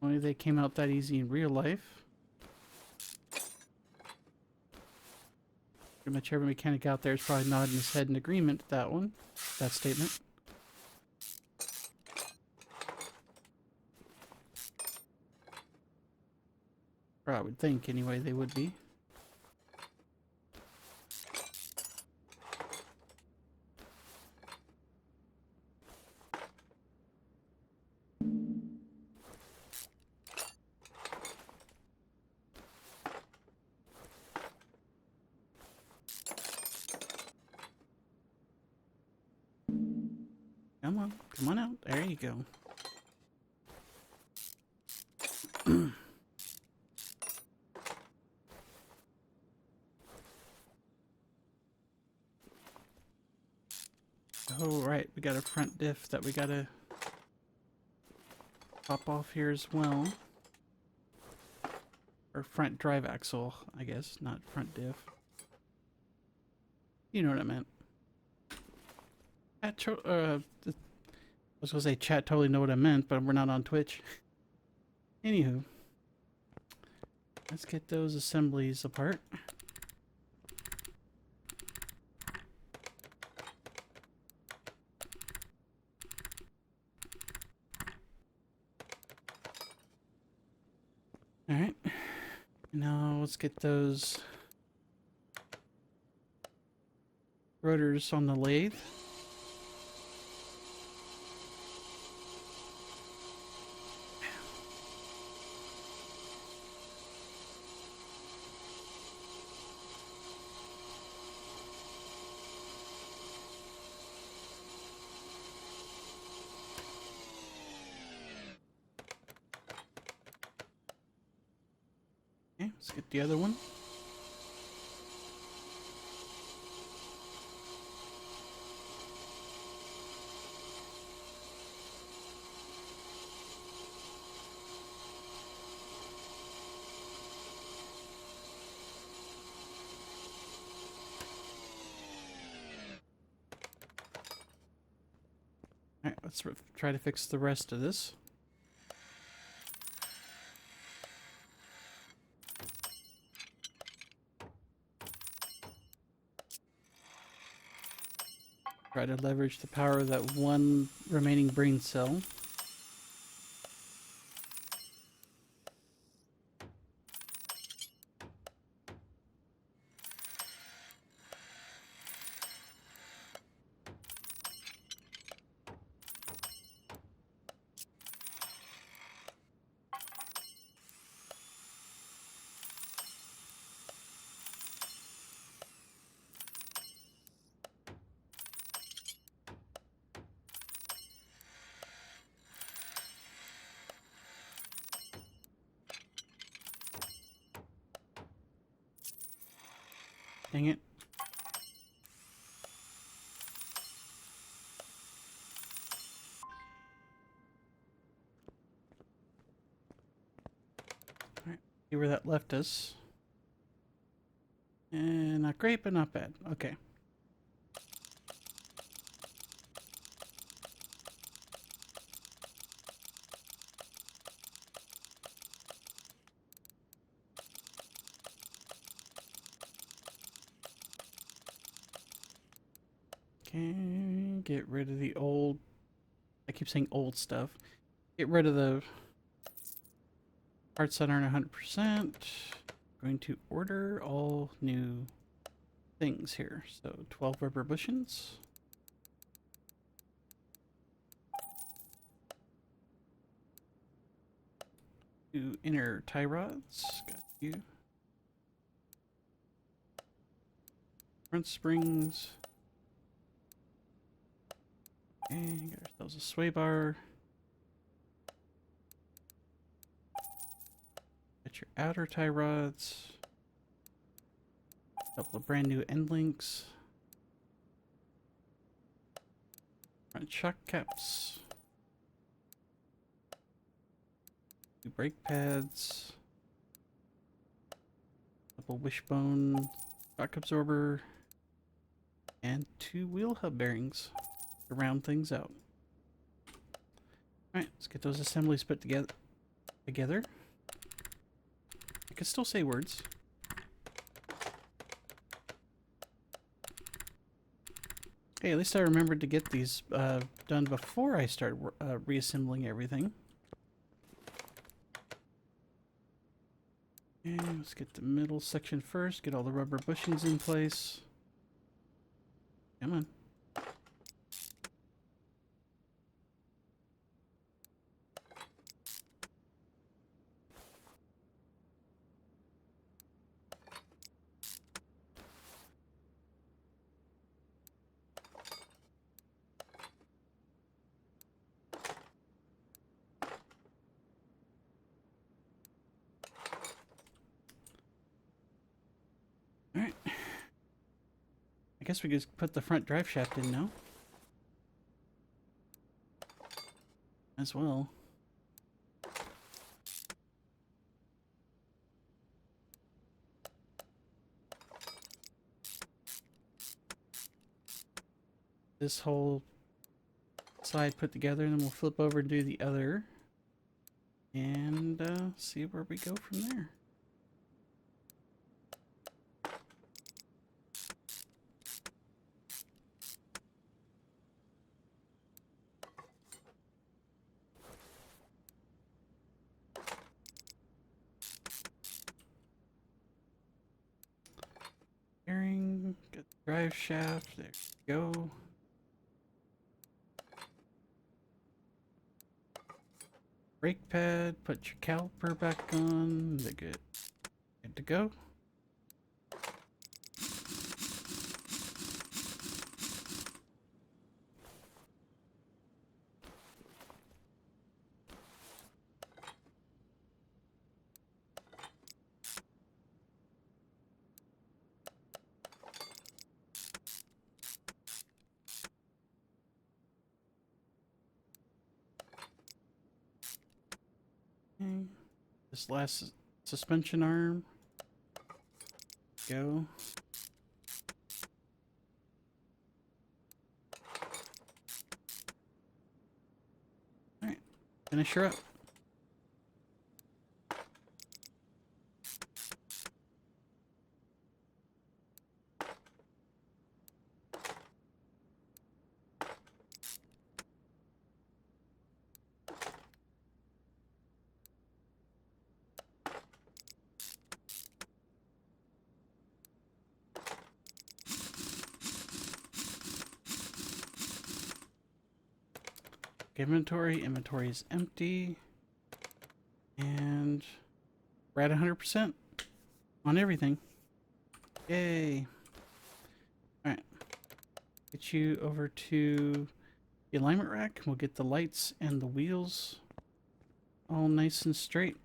Only they came out that easy in real life. Pretty much every mechanic out there is probably nodding his head in agreement with that one, that statement. Or I would think, anyway, they would be. Come on out. There you go. Oh, right. We got a front diff that we gotta pop off here as well. Or front drive axle, I guess, not front diff. You know what I meant. I was gonna say chat totally know what I meant, but we're not on Twitch. Anywho. Let's get those assemblies apart. Alright. Now let's get those rotors on the lathe. Okay, let's get the other one. Alright, let's try to fix the rest of this. Try to leverage the power of that one remaining brain cell. Dang it. Alright, see where that left us. And not great, but not bad. Okay. Okay, get rid of the old... I keep saying old stuff. Get rid of the parts that aren't 100%. Going to order all new things here. So 12 rubber bushings. 2 inner tie rods. Got you. Front springs. And got ourselves a sway bar. Got your outer tie rods. A couple of brand new end links. Front shock caps. 2 brake pads. Couple wishbone shock absorber. And 2 wheel hub bearings to round things out. Alright, let's get those assemblies put together. I can still say words. Hey, at least I remembered to get these done before I start reassembling everything. And let's get the middle section first, get all the rubber bushings in place. Come on. Alright. I guess we just put the front drive shaft in now. As well. This whole side put together, and then we'll flip over and do the other. And see where we go from there. Bearing, get the drive shaft, there we go. Brake pad, put your caliper back on, they're good to go. Okay. This last suspension arm. Go. Alright, finish her up. Inventory is empty, and we're at 100% on everything. Yay! Alright, get you over to the alignment rack. We'll get the lights and the wheels all nice and straight.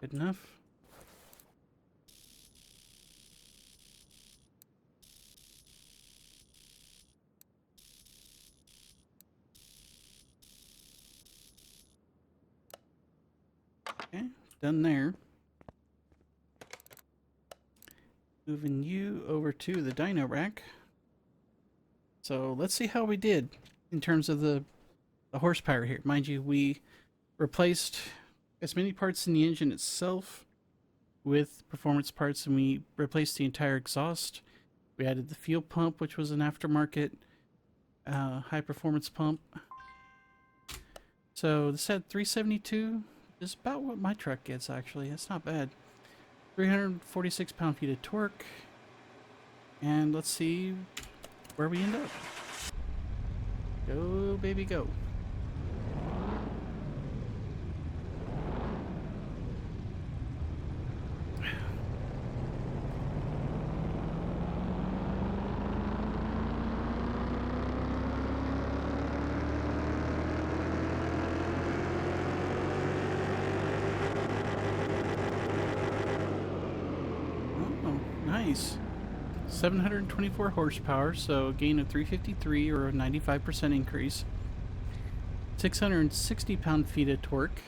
Good enough. Okay, done there. Moving you over to the dyno rack. So let's see how we did in terms of the horsepower here. Mind you, we replaced as many parts in the engine itself with performance parts, and we replaced the entire exhaust. We added the fuel pump, which was an aftermarket. high performance pump. So this had 372, is about what my truck gets actually. That's not bad. 346 pound-feet of torque. And let's see where we end up. Go, baby, go. Oh, nice. 724 horsepower, so a gain of 353 or a 95% increase. 660 pound-feet of torque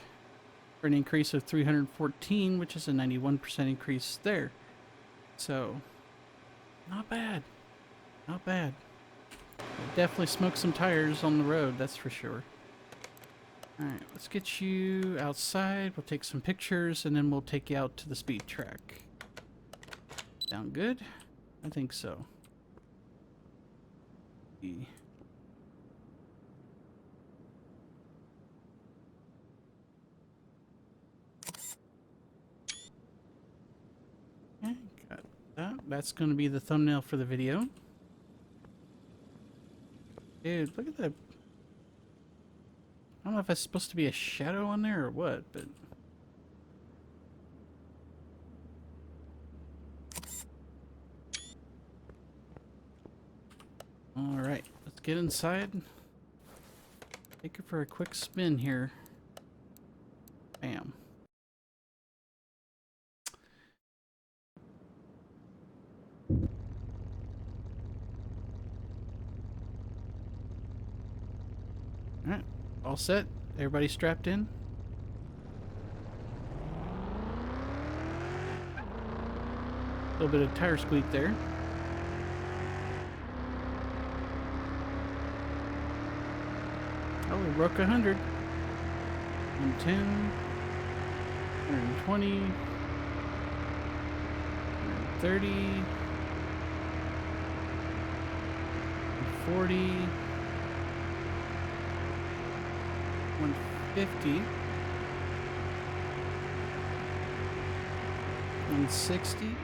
for an increase of 314, which is a 91% increase there. So, not bad. Not bad. Definitely smoke some tires on the road, that's for sure. Alright, let's get you outside. We'll take some pictures and then we'll take you out to the speed track. Sound good? I think so. Okay, got that. That's going to be the thumbnail for the video. Dude, look at that. I don't know if that's supposed to be a shadow on there or what, but... Alright, let's get inside. Take it for a quick spin here. Bam. Alright, all set. Everybody strapped in. A little bit of tire squeak there. Oh, we broke 100. 110. 120. 130. 140. 150. 160.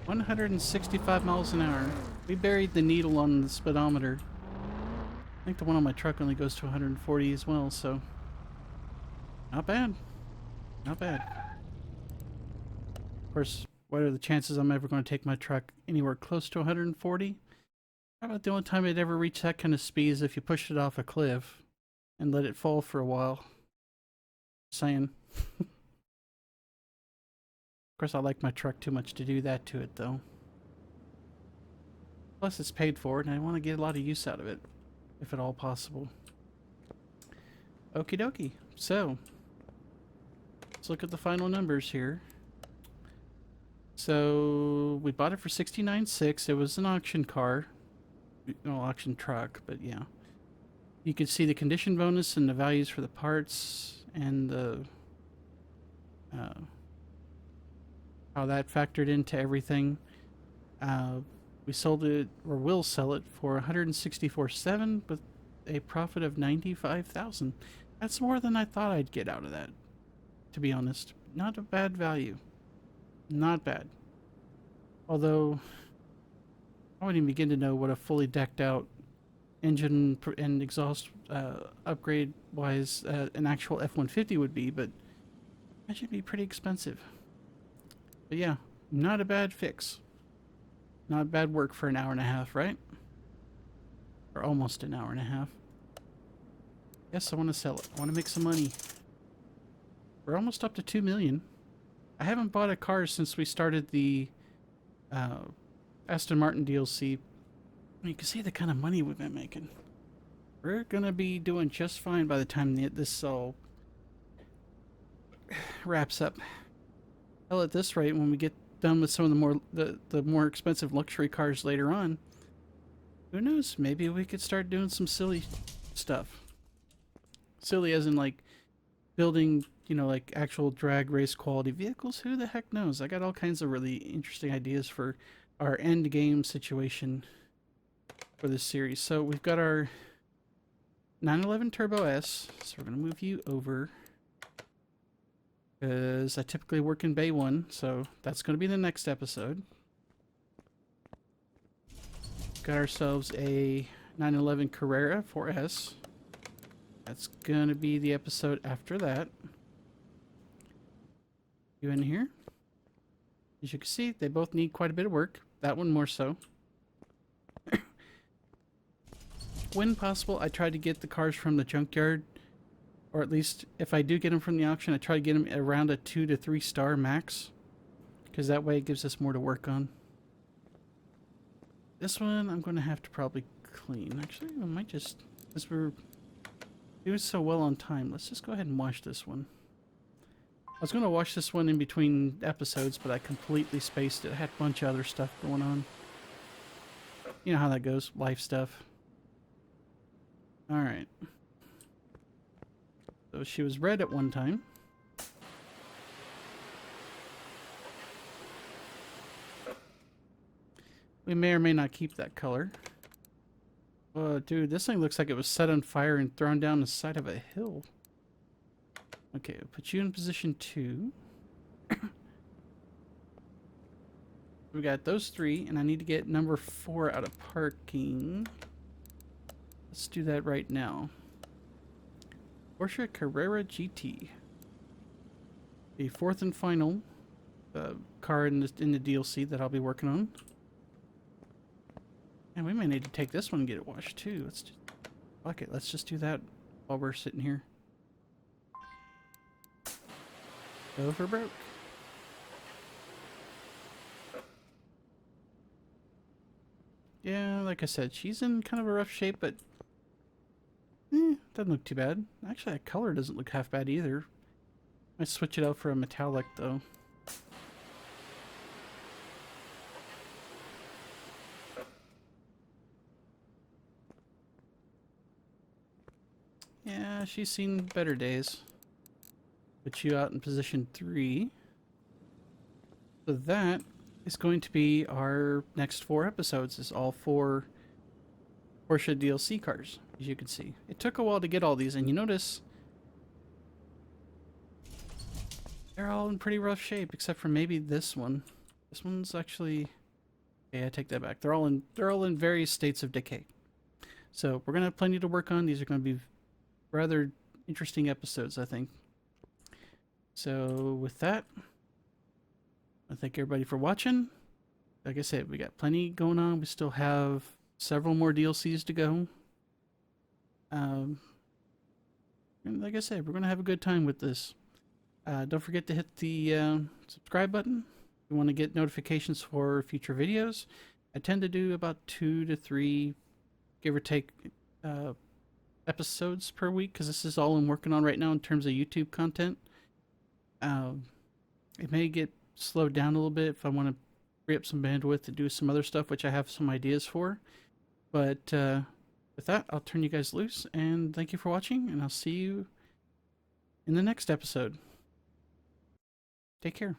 165 miles an hour. We buried the needle on the speedometer. I think the one on my truck only goes to 140 as well, so not bad. Not bad. Of course, what are the chances I'm ever going to take my truck anywhere close to 140? How about the only time it ever reached that kind of speed is if you pushed it off a cliff and let it fall for a while. Saying. Of course, I like my truck too much to do that to it, though. Plus, it's paid for, and I want to get a lot of use out of it, if at all possible. Okie dokie. So, let's look at the final numbers here. So, we bought it for $69,600. It was an auction car. No, auction truck, but yeah. You can see the condition bonus and the values for the parts and the... how that factored into everything. We sold it, or will sell it, for $164,700 with a profit of $95,000. That's more than I thought I'd get out of that, to be honest. Not a bad value. Not bad. Although, I wouldn't even begin to know what a fully decked out engine and exhaust upgrade wise an actual F-150 would be, but that should be pretty expensive. But yeah, not a bad fix. Not bad work for an hour and a half, right? Or almost an hour and a half. Yes, I want to sell it. I want to make some money. We're almost up to 2 million. I haven't bought a car since we started the Aston Martin DLC. You can see the kind of money we've been making. We're gonna be doing just fine by the time this all wraps up. Hell, at this rate, when we get done with some of the more expensive luxury cars later on, who knows? Maybe we could start doing some silly stuff. Silly as in like building you know, like actual drag race quality vehicles, who the heck knows? I got all kinds of really interesting ideas for our end game situation for this series. So we've got our 911 Turbo S. So we're going to move you over because I typically work in Bay 1. So that's going to be the next episode. Got ourselves a 911 Carrera 4S. That's going to be the episode after that. You in here? As you can see, they both need quite a bit of work. That one more so. When possible, I try to get the cars from the junkyard, or at least if I do get them from the auction, I try to get them around a 2 to 3 star max, because that way it gives us more to work on. This one I'm going to have to probably clean. Actually, I might just, as we're doing so well on time, let's just go ahead and wash this one. I was going to wash this one in between episodes, but I completely spaced it. I had a bunch of other stuff going on. You know how that goes, life stuff. Alright. So she was red at one time. We may or may not keep that color. Oh, dude, this thing looks like it was set on fire and thrown down the side of a hill. Okay, I'll put you in position 2. We got those 3, and I need to get number 4 out of parking. Let's do that right now. Porsche Carrera GT. The 4th and final car in the DLC that I'll be working on. And we may need to take this one and get it washed too. Let's just, fuck it, let's just do that while we're sitting here. Go for broke. Yeah, like I said, she's in kind of a rough shape, but doesn't look too bad. Actually, that color doesn't look half bad either. Might switch it out for a metallic though. Yeah, she's seen better days. Put you out in position 3. So that is going to be our next 4 episodes. Is all 4 Porsche DLC cars, as you can see. It took a while to get all these, and you notice they're all in pretty rough shape, except for maybe this one. This one's actually, okay, I take that back. They're all in various states of decay. So we're gonna have plenty to work on. These are gonna be rather interesting episodes, I think. So with that, I thank everybody for watching. Like I said, we got plenty going on. We still have several more DLCs to go. And like I said, we're going to have a good time with this. Don't forget to hit the subscribe button if you want to get notifications for future videos. I tend to do about 2 to 3, give or take, episodes per week, because this is all I'm working on right now in terms of YouTube content. It may get slowed down a little bit if I want to free up some bandwidth to do some other stuff, which I have some ideas for. But with that, I'll turn you guys loose, and thank you for watching, and I'll see you in the next episode. Take care.